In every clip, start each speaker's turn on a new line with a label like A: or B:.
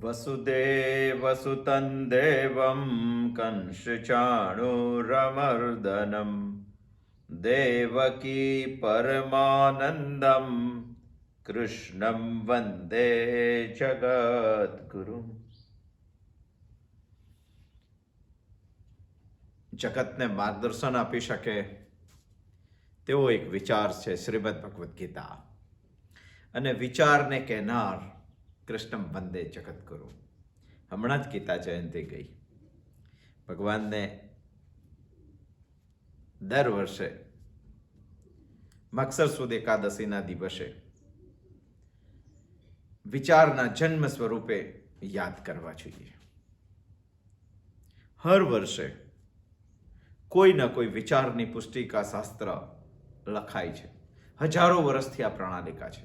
A: वसुदेवसुतं देवं कंसचाणूरमर्दनं देवकी परमानन्दं कृष्णं वन्दे जगद्गुरुं। જગતને માર્ગદર્શન આપી શકે તેવો એક વિચાર છે શ્રીમદ ભગવદ્ ગીતા, અને વિચારને કહેનાર કૃષ્ણ વંદે જગતગુરુ. હમણાં જ ગીતા જયંતિ ગઈ. ભગવાનને દર વર્ષે મકસર સુદ એકાદશીના દિવસે વિચારના જન્મ સ્વરૂપે યાદ કરવા જોઈએ. હર વર્ષે કોઈ ના કોઈ વિચારની પુસ્તિકા શાસ્ત્ર લખાય છે. હજારો વર્ષથી આ પ્રણાલિકા છે,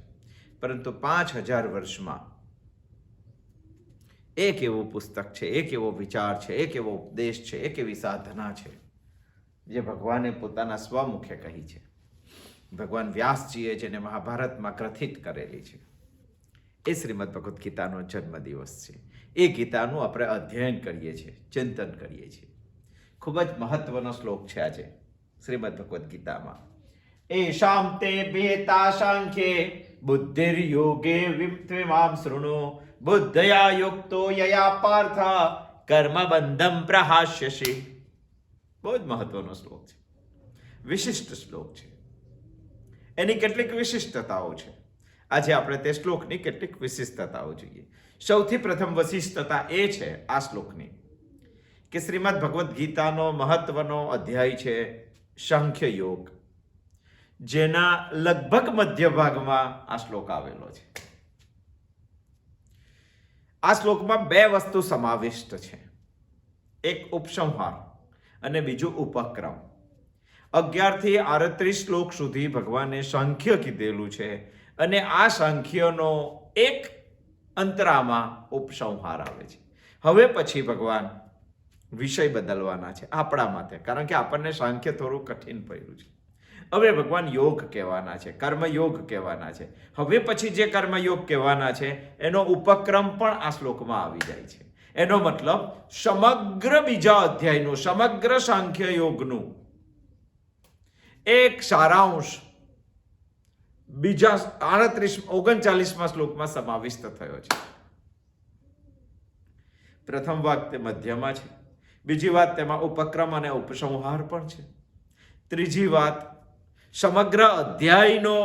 A: પરંતુ 5000 વર્ષમાં એક એવો પુસ્તક છે, એક એવો વિચાર છે, એક એવો ઉપદેશ છે, એક એવી સાધના છે જે ભગવાને પોતાના સ્વમુખે કહી છે. ભગવાન વ્યાસજીએ જેને મહાભારતમાં ગ્રથિત કરેલી છે, એ શ્રીમદ ભગવદ્ ગીતાનો જન્મદિવસ છે. એ ગીતાનું આપણે અધ્યયન કરીએ છીએ, ચિંતન કરીએ છીએ. ખૂબ જ મહત્વનો શ્લોક છે આજે શ્રીમદ ભગવદ્ ગીતામાં. એશામ તે બેતા સાંખ્યે બુદ્ધિર્યોગે વિમામ શૃણુ બુદ્ધયા યુક્તો યયા પાર્થ કર્મબંધમ પ્રહાસ્યસી. બહુ જ મહત્વનો શ્લોક છે, વિશિષ્ટ શ્લોક છે. એની કેટલીક વિશિષ્ટતાઓ છે. આજે આપણે તે શ્લોકની કેટલીક વિશિષ્ટતાઓ જોઈએ. સૌથી પ્રથમ વિશિષ્ટતા એ છે આ શ્લોકની કે શ્રીમદ ભગવદ્ ગીતાનો મહત્વનો અધ્યાય છે સાંખ્ય યોગ, જેના લગભગ મધ્ય ભાગમાં આ શ્લોક આવેલો છે. આ શ્લોકમાં બે વસ્તુ સમાવિષ્ટ છે, એક ઉપસંહાર અને બીજું ઉપક્રમ. 11 થી 38 શ્લોક સુધી ભગવાને સાંખ્ય કીધેલું છે, અને આ સાંખ્યનો એક અંતરામાં ઉપસંહાર આવે છે. હવે પછી ભગવાન વિષય બદલવાના છે આપણા માટે, કારણ કે આપણને સાંખ્ય થોડું કઠિન પડ્યું છે. હવે ભગવાન યોગ કહેવાના છે, કર્મયોગ કહેવાના છે. હવે પછી જે કર્મયોગ કહેવાના છે એનો ઉપક્રમ પણ આ શ્લોકમાં આવી જાય છે. એનો મતલબ સમગ્ર બીજા અધ્યાયનું, સમગ્ર સાંખ્ય યોગનું એક સારાંશ બીજા 39મા શ્લોકમાં સમાવિષ્ટ થયો છે. પ્રથમ વાત તે મધ્યમાં છે, બીજી વાત તેમાં ઉપક્રમ અને ઉપસંહાર પણ છે, ત્રીજી વાત સમગ્ર અધ્યાયનો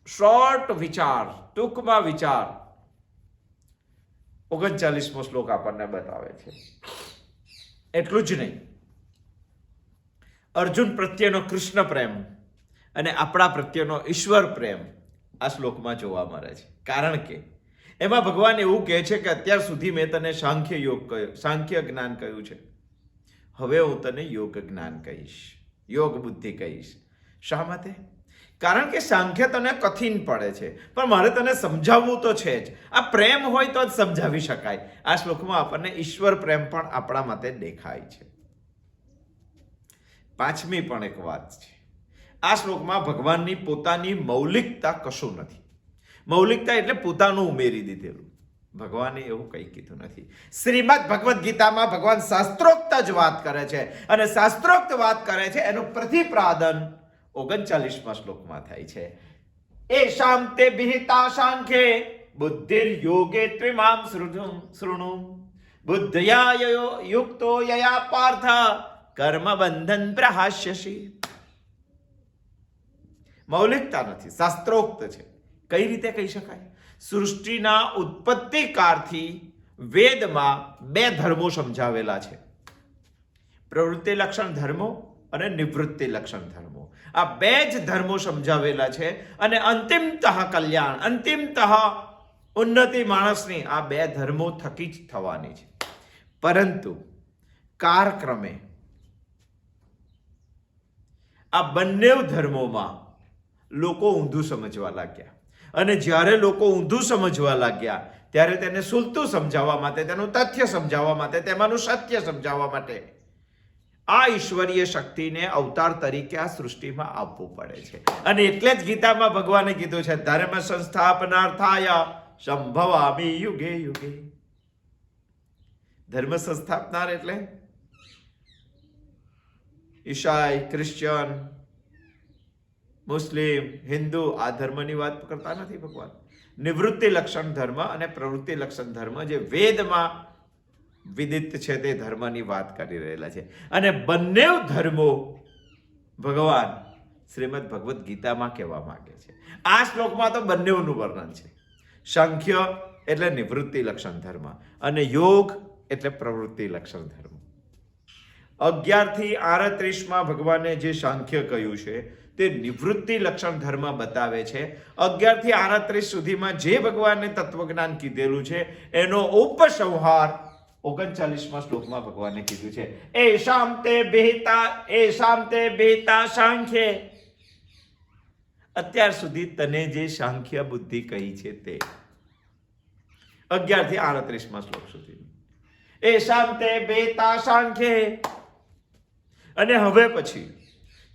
A: શોર્ટ વિચાર, ટૂંકમાં વિચાર 39મો શ્લોક આપણને બતાવે છે. એટલું જ નહીં, અર્જુન પ્રત્યેનો કૃષ્ણ પ્રેમ અને આપણા પ્રત્યેનો ઈશ્વર પ્રેમ આ શ્લોકમાં જોવા મળે છે. કારણ કે એમાં ભગવાન એવું કહે છે કે અત્યાર સુધી મેં તને સાંખ્ય યોગ કહ્યું, સાંખ્ય જ્ઞાન કહ્યું છે, હવે હું તને યોગ જ્ઞાન કહીશ, યોગ બુદ્ધિ કહીશ. શા માટે? કારણ કે સાંખ્ય તને કઠિન પડે છે, પણ મારે તને સમજાવવું તો છે જ. આ પ્રેમ હોય તો જ સમજાવી શકાય. આ શ્લોકમાં આપણને ઈશ્વર પ્રેમ પણ આપણા માટે દેખાય છે. પાંચમી પણ એક વાત છે, આ શ્લોકમાં ભગવાનની પોતાની મૌલિકતા કશું નથી. મૌલિકતા એટલે પોતાનું ઉમેરી દીધેલું. ભગવાને એવું કંઈ કીધું નથી. શ્રીમદ ભગવદ્ ગીતામાં ભગવાન શાસ્ત્રોક્ત જ વાત કરે છે, અને શાસ્ત્રોક્ત વાત કરે છે એનું પ્રતિપાદન 39મા શ્લોકમાં થાય છે. એશામ તે વિહિતા સાંખ્યે બુદ્ધિર્યોગે ત્વિમામ શૃણુ બુદ્ધયા યુક્તો યયા પાર્થ કર્મબંધન પ્રહાસ્યસી. મૌલિકતા નથી, શાસ્ત્રોક્ત છે. કઈ રીતે કહી શકાય? સૃષ્ટિના ઉત્પત્તિ કાળથી વેદમાં બે ધર્મો સમજાવેલા છે, પ્રવૃત્તિ લક્ષણ ધર્મો અને નિવૃત્તિ લક્ષણ ધર્મો. આ બે જ ધર્મો સમજાવેલા છે, અને અંતિમતઃ કલ્યાણ, અંતિમતઃ ઉન્નતિ માણસની આ બે ધર્મો થકી જ થવાની છે. પરંતુ કાળક્રમે આ બંને ધર્મોમાં લોકો ઊંધું સમજવા લાગ્યા, અને જ્યારે લોકો ઊંધું સમજવા લાગ્યા ત્યારે તેને સુલતું સમજાવવા માટે, તેનું તથ્ય સમજાવવા માટે, તેમાંનું સત્ય સમજાવવા માટે આ ઈશ્વરીય શક્તિને અવતાર તરીકે આ સૃષ્ટિમાં આપવું પડે છે. અને એટલે જ ગીતામાં ભગવાને કીધું છે, ધર્મ સંસ્થાપનાર્થાય સંભવામિ યુગે યુગે. ધર્મ સંસ્થાપનાર એટલે ઈસાઈ, ક્રિશ્ચિયન, મુસ્લિમ, હિન્દુ આ ધર્મની વાત કરતા નથી ભગવાન. નિવૃત્તિ લક્ષણ ધર્મ અને પ્રવૃત્તિ લક્ષણ ધર્મ જે વેદમાં વિદિત છે તે ધર્મની વાત કરી રહેલા છે. અને બંને ધર્મો ભગવાન શ્રીમદ ભગવદ્ ગીતામાં કહેવા માંગે છે. આ શ્લોકમાં તો બંનેનું વર્ણન છે. સાંખ્ય એટલે નિવૃત્તિ લક્ષણ ધર્મ અને યોગ એટલે પ્રવૃત્તિ લક્ષણ ધર્મ. 11 થી 38 ભગવાને જે સાંખ્ય કહ્યું છે તે નિવૃત્તિ લક્ષણ ધર્મ બતાવે છે. 11 થી 38 સુધીમાં જે ભગવાને તત્વજ્ઞાન કીધેલું છે એનો ઉપસંહાર 39મા શ્લોકમાં ભગવાને કીધું છે. એશામ તે બેતા સાંખ્ય. અત્યાર સુધી તને જે સાંખ્ય બુદ્ધિ કહી છે તે 11 થી 38મા શ્લોક સુધી. એશામ તે બેતા સાંખ્ય. અને હવે પછી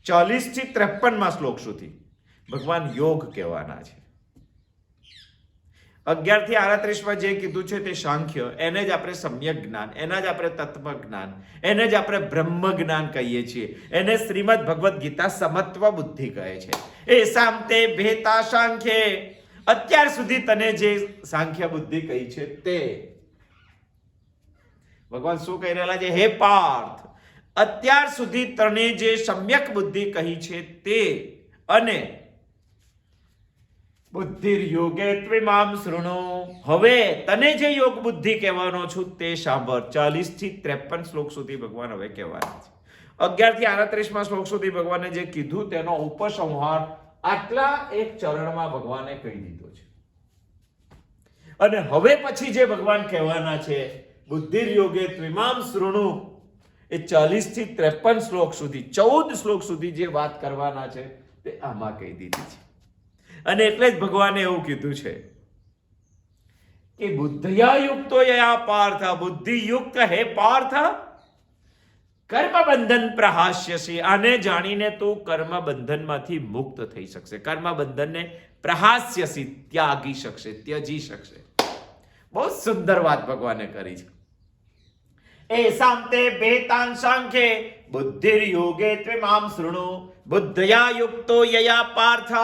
A: 40 થી 53મા શ્લોક સુધી ભગવાન યોગ કહેવાના છે. 11 થી 38માં જે કીધું છે તે સાંખ્ય, એને જ આપણે સમ્યક જ્ઞાન, એના જ આપણે તત્વ જ્ઞાન, એને જ આપણે બ્રહ્મ જ્ઞાન કહીએ છીએ. એને શ્રીમદ ભગવદ્ ગીતા સમત્વ બુદ્ધિ કહે છે. એ સામતે ભેતા સાંખ્ય. અત્યાર સુધી તને જે સાંખ્ય બુદ્ધિ કહી છે તે ભગવાન શું કહી રહેલા છે? હે પાર્થ, અત્યાર સુધી તને જે સમ્યક બુદ્ધિ કહી છે તે અને બુદ્ધિ યોગે ત્વિમામ શૃણુ. હવે તને જે યોગ બુદ્ધિ કહેવાનો છું તે સાંભળ. 40 થી 53 શ્લોક સુધી ભગવાન હવે કહેવાના છે. 11 થી 38માં શ્લોક સુધી ભગવાને જે કીધું તેનો ઉપસંહાર આટલા એક ચરણમાં ભગવાને કહી દીધો છે. અને હવે પછી જે ભગવાન કહેવાના છે બુદ્ધિ યોગે ત્વિમામ શૃણુ, એ 40 થી 53 શ્લોક સુધી 14 શ્લોક સુધી જે વાત કરવાના છે તે આમાં કહી દીધી છે. અને એટલે જ ભગવાને એવું કીધું છે કે બુદ્ધયા યુક્તો યયા પાર્થ. બુદ્ધિ યુક્ત હે પાર્થ, કર્મ બંધન પ્રહાસ્યસી. આને જાણીને તું કર્મ બંધનમાંથી મુક્ત થઈ શકશે. કર્મ બંધનને પ્રહાસ્યસી, ત્યાગી શકશે, ત્યજી શકશે. બહુ સુંદર વાત ભગવાને કરી છે. એ સામતે બેતાન સાંખ્ય બુદ્ધિ યોગે ત્વિમામ શૃણુ બુદ્ધયા યુક્તો યયા પાર્થ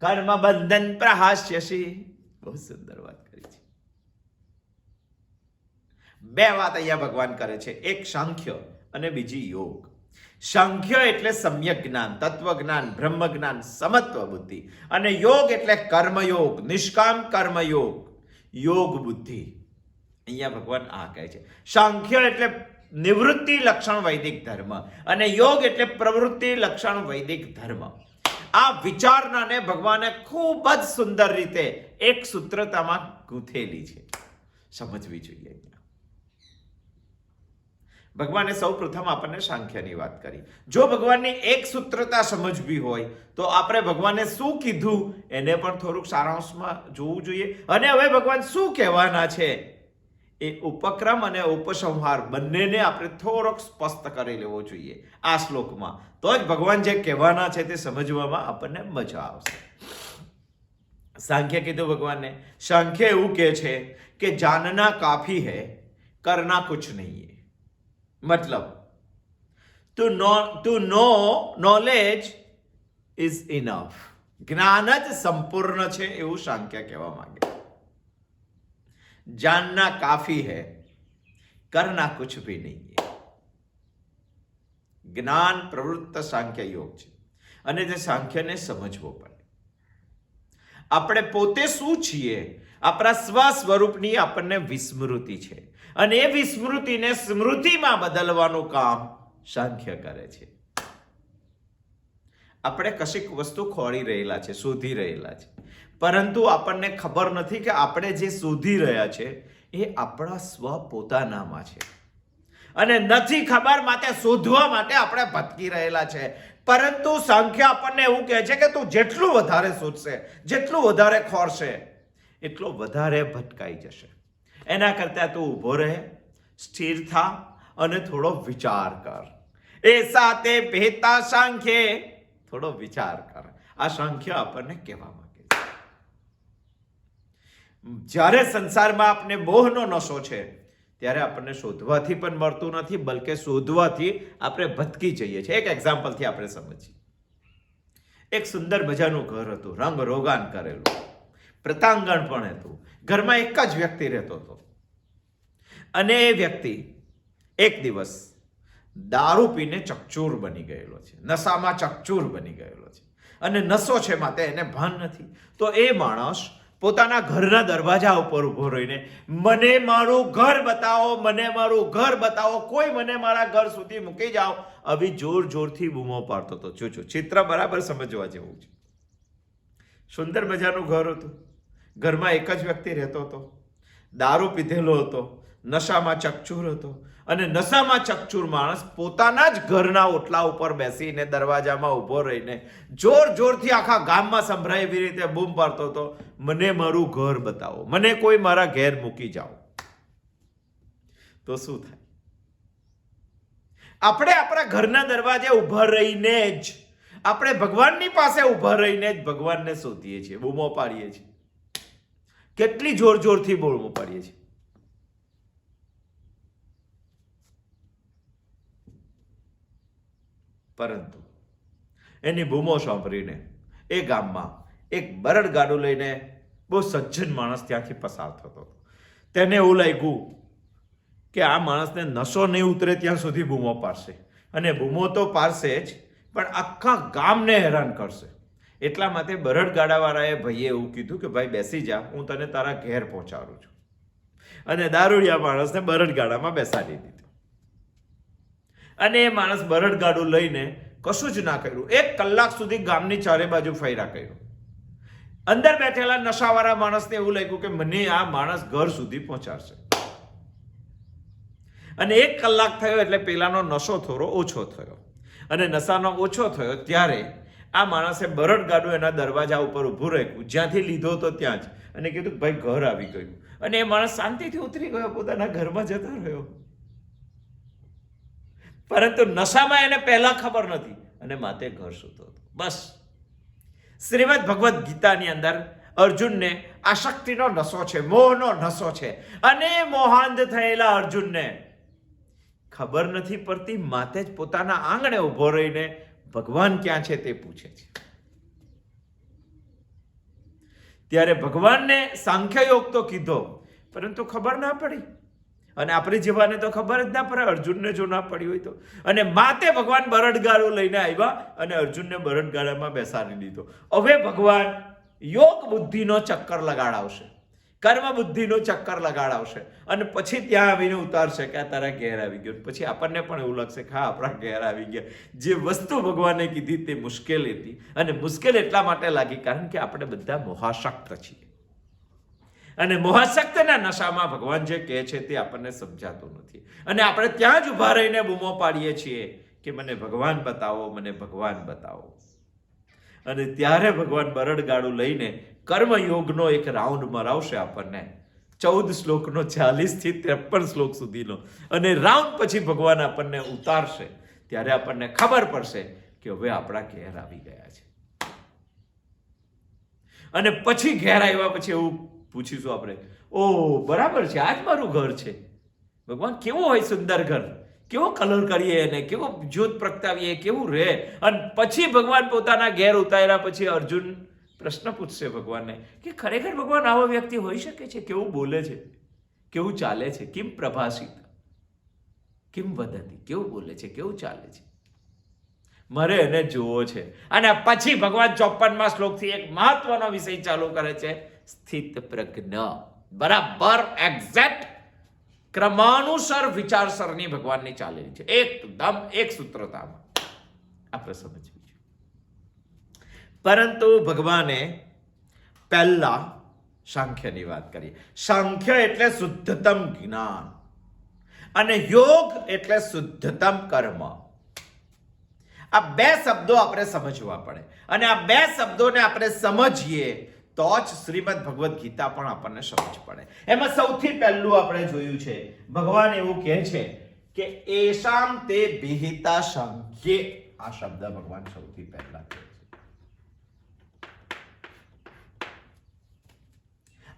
A: કર્મ બંધન પ્રહાસ્યસી. બહુ સુંદર વાત કરી છે. બે વાત અહીંયા ભગવાન કરે છે, એક સાંખ્ય અને બીજી યોગ. સાંખ્ય એટલે સમ્યક જ્ઞાન, તત્વ જ્ઞાન, બ્રહ્મ જ્ઞાન, સમત્વ બુદ્ધિ. અને યોગ એટલે કર્મયોગ, નિષ્કામ કર્મયોગ, યોગ બુદ્ધિ. અહીંયા ભગવાન આ કહે છે. સાંખ્ય એટલે નિવૃત્તિ લક્ષણ વૈદિક ધર્મ અને યોગ એટલે પ્રવૃત્તિ લક્ષણ વૈદિક ધર્મ. આ વિચારણાને ભગવાને ખૂબ જ સુંદર રીતે એક સૂત્રતામાં ગૂંથેલી છે, સમજવી જોઈએ. ભગવાને સૌ પ્રથમ આપણને સાંખ્યની વાત કરી. જો ભગવાનની એક સૂત્રતા સમજવી હોય તો આપણે ભગવાને શું કીધું એને પણ થોડુંક સારાંશમાં જોવું જોઈએ. અને હવે ભગવાન શું કહેવાના છે એ ઉપક્રમ અને ઉપસંહાર બંનેને આપણે થોડોક સ્પષ્ટ કરી લેવો જોઈએ આ શ્લોકમાં. તો જ ભગવાન જે કહેવાના છે તે સમજવામાં આપણને મજા આવશે. સાંખ્ય કીધું ભગવાનને. સાંખ્ય એવું કહે છે કે જાનના કાફી હૈ, કરના કુછ નહીં હૈ. મતલબ to know knowledge is enough. જ્ઞાન જ સંપૂર્ણ છે એવું સાંખ્ય કહેવા માંગે. जानना काफी है, करना कुछ भी नहीं है. જ્ઞાન પ્રવૃત્ત સાંખ્ય યોગ છે અને તે સાંખ્યને સમજવો પડે. આપણે પોતે શું છીએ, આપણા સ્વ સ્વરૂપની આપણને વિસ્મૃતિ છે અને એ વિસ્મૃતિને સ્મૃતિમાં બદલવાનું કામ સાંખ્ય કરે છે. આપણે કશીક વસ્તુ ખોળી રહેલા છે, શોધી રહેલા છે, પરંતુ આપણને ખબર નથી કે આપણે જે શોધી રહ્યા છે એ આપણા સ્વ પોતાનામાં છે અને નથી ખબર, માટે શોધવા માટે આપણે ભટકી રહેલા છે. પરંતુ સાંખ્ય આપણને એવું કહે છે કે તું જેટલું વધારે શોધશે, જેટલું વધારે ખોરશે, એટલો વધારે ભટકાઈ જશે. એના કરતા તું ઊભો રહે, સ્થિર થા અને થોડો વિચાર કર. એ સાથે ભેતા સાંખ્ય, થોડો વિચાર કર. આ સાંખ્ય આપણને કહેવા માંગે છે. જ્યારે સંસારમાં આપણે મોહનો નશો છે ત્યારે આપણને શોધવાથી પણ મળતું નથી, બલકે શોધવાથી આપણે ભટકી જઈએ છીએ. એક એક્ઝામ્પલથી આપણે સમજીએ. એક સુંદર મજાનું ઘર હતું, રંગ રોગાન કરેલું, પ્રતાંગણ પણ હતું. ઘરમાં એક જ વ્યક્તિ રહેતો હતો અને એ વ્યક્તિ એક દિવસ દારૂ પીને ચકચૂર બની ગયેલો છે, નશામાં ચકચૂર બની ગયેલો છે અને નશો છે માટે એને ભાન નથી. તો એ માણસ પોતાના ઘરના દરવાજા ઉપર ઊભો રહીને મને મારું ઘર બતાવો, મને મારું ઘર બતાવો, કોઈ મને મારા ઘર સુધી મૂકી જાઓ, આવી જોર જોરથી બૂમો પાડતો હતો. જો ચિત્ર બરાબર સમજવા જેવું છે. સુંદર મજાનું ઘર હતું, ઘરમાં એક જ વ્યક્તિ રહેતો હતો, દારૂ પીધેલો હતો, નશામાં ચકચૂર હતો અને નશામાં ચકચૂર માણસ પોતાના જ ઘરના ઓટલા ઉપર બેસીને દરવાજામાં ઊભો રહીને જોર જોરથી આખા ગામમાં સંભળાય એવી રીતે બૂમ પાડતો હતો, મને મારું ઘર બતાવો, મને કોઈ મારા ઘેર મૂકી જાઓ. તો શું થાય? આપણે આપણા ઘરના દરવાજે ઊભા રહીને જ, આપણે ભગવાનની પાસે ઊભા રહીને જ ભગવાનને શોધીએ છીએ, બૂમો પાડીએ છીએ. કેટલી જોર જોરથી બૂમો પાડીએ છીએ. પરંતુ એની બૂમો સાંભળીને એ ગામમાં એક બરડગાડું લઈને બહુ સજ્જન માણસ ત્યાંથી પસાર થતો હતો. તેને એવું લાગ્યું કે આ માણસને નશો નહીં ઉતરે ત્યાં સુધી બૂમો પાડશે અને બૂમો તો પાડશે જ, પણ આખા ગામને હેરાન કરશે. એટલા માટે બરડગાડાવાળાએ ભાઈએ એવું કીધું કે ભાઈ બેસી જા, હું તને તારા ઘેર પહોંચાડું છું. અને દારૂડિયા માણસને બરડગાડામાં બેસાડી દીધું અને એ માણસ બરડગાડું લઈને કશું જ ના કર્યું. 1 કલાક સુધી ગામની ચારે બાજુ ફર્યા કર્યું. અંદર બેઠેલા નશાવાળા માણસને એવું લાગ્યું કે મને આ માણસ ઘર સુધી પહોંચાડશે. અને 1 કલાક થયો એટલે પેલાનો નશો થોડો ઓછો થયો અને નશાનો ઓછો થયો ત્યારે આ માણસે બરડગાડું એના દરવાજા ઉપર ઊભું રાખ્યું, જ્યાંથી લીધો હતો ત્યાં જ, અને કીધું ભાઈ ઘર આવી ગયું. અને એ માણસ શાંતિથી ઉતરી ગયો, પોતાના ઘરમાં જતો રહ્યો. પરંતુ નશામાં એને પહેલા ખબર નથી અને માતે ઘર સૂતો હતો. બસ શ્રીમદ ભગવદ્ ગીતાની અંદર અર્જુનને આસક્તિનો નશો છે, મોહનો નશો છે અને મોહાંધ થયેલા અર્જુનને ખબર નથી પડતી, માતે જ પોતાના આંગણે ઊભો રહીને ભગવાન ક્યાં છે તે પૂછે છે. ત્યારે ભગવાનને સાંખ્ય યોગ તો કીધો, પરંતુ ખબર ના પડી. અને આપણી જેવાને તો ખબર જ ના પડે, અર્જુનને જો ના પડી હોય તો. અને માતે ભગવાન બરડગાડું લઈને આવ્યા અને અર્જુનને બરડગાડામાં બેસાડી દીધો. હવે ભગવાન યોગ બુદ્ધિનો ચક્કર લગાડાવશે, કર્મ બુદ્ધિનો ચક્કર લગાડાવશે અને પછી ત્યાં આવીને ઉતારશે કે આ તારા ઘેર આવી ગયો. પછી આપણને પણ એવું લાગશે કે હા, આપણા ઘેર આવી ગયા. જે વસ્તુ ભગવાને કીધી તે મુશ્કેલ હતી, અને મુશ્કેલ એટલા માટે લાગી કારણ કે આપણે બધા મોહાશક્ત છીએ અને મોહાશક્તના નશામાં ભગવાન જે કહે છે તે આપણને સમજાતું નથી અને આપણે ત્યાં જ ઊભા રહીને બૂમો પાડીએ છીએ કે મને ભગવાન બતાવો, મને ભગવાન બતાવો. અને ત્યારે ભગવાન બરડગાડું લઈને કર્મયોગનો એક રાઉન્ડ મરાવશે આપણને, 14 શ્લોકનો, 40 થી 53 શ્લોક સુધીનો. અને રાઉન્ડ પછી ભગવાન આપણને ઉતારશે ત્યારે આપણને ખબર પડશે કે હવે આપણા ઘેર આવી ગયા છે. અને પછી ઘેર આવ્યા પછી એવું પૂછીશું આપણે, ઓ બરાબર છે, આ જ મારું ઘર છે. ભગવાન કેવું હોય સુંદર ઘર, કેવો કલર કરીએ એને, કેવો જ્યોત પ્રગટાવીએ, કેવું રહે. અને પછી ભગવાન પોતાના ઘેર ઉતાર્યા પછી અર્જુન પ્રશ્ન પૂછશે ભગવાનને કે ખરેખર ભગવાન આવો વ્યક્તિ હોઈ શકે છે? કેવું બોલે છે, કેવું ચાલે છે, કિમ પ્રભાષિત, કિમ વદતી, કેવું બોલે છે, કેવું ચાલે છે, મારે એને જોવો છે. અને પછી ભગવાન 54મા શ્લોકથી એક મહત્વનો વિષય ચાલુ કરે છે, સ્થિત પ્રજ્ઞ. બરાબર એક્ઝેક્ટ ક્રમાનુસાર વિચારસરણી ભગવાનની ચાલેલી છે, એકદમ એક સૂત્રતામાં આપણે સમજવું છે. પરંતુ ભગવાને પહેલા સાંખ્યની વાત કરી. સાંખ્ય એટલે શુદ્ધતમ જ્ઞાન અને યોગ એટલે શુદ્ધતમ કર્મ. આ 2 શબ્દો આપણે સમજવા પડે અને આ 2 શબ્દોને આપણે સમજીએ તો જ શ્રીમદ ભગવદ્ ગીતા પણ આપણને સમજ પડે. એમાં સૌથી પહેલું આપણે જોયું છે, ભગવાન એવું કહે છે કે એશામ તે વિહિતા સાંખ્યે. આ શબ્દ ભગવાન સૌથી પહેલા કહે છે.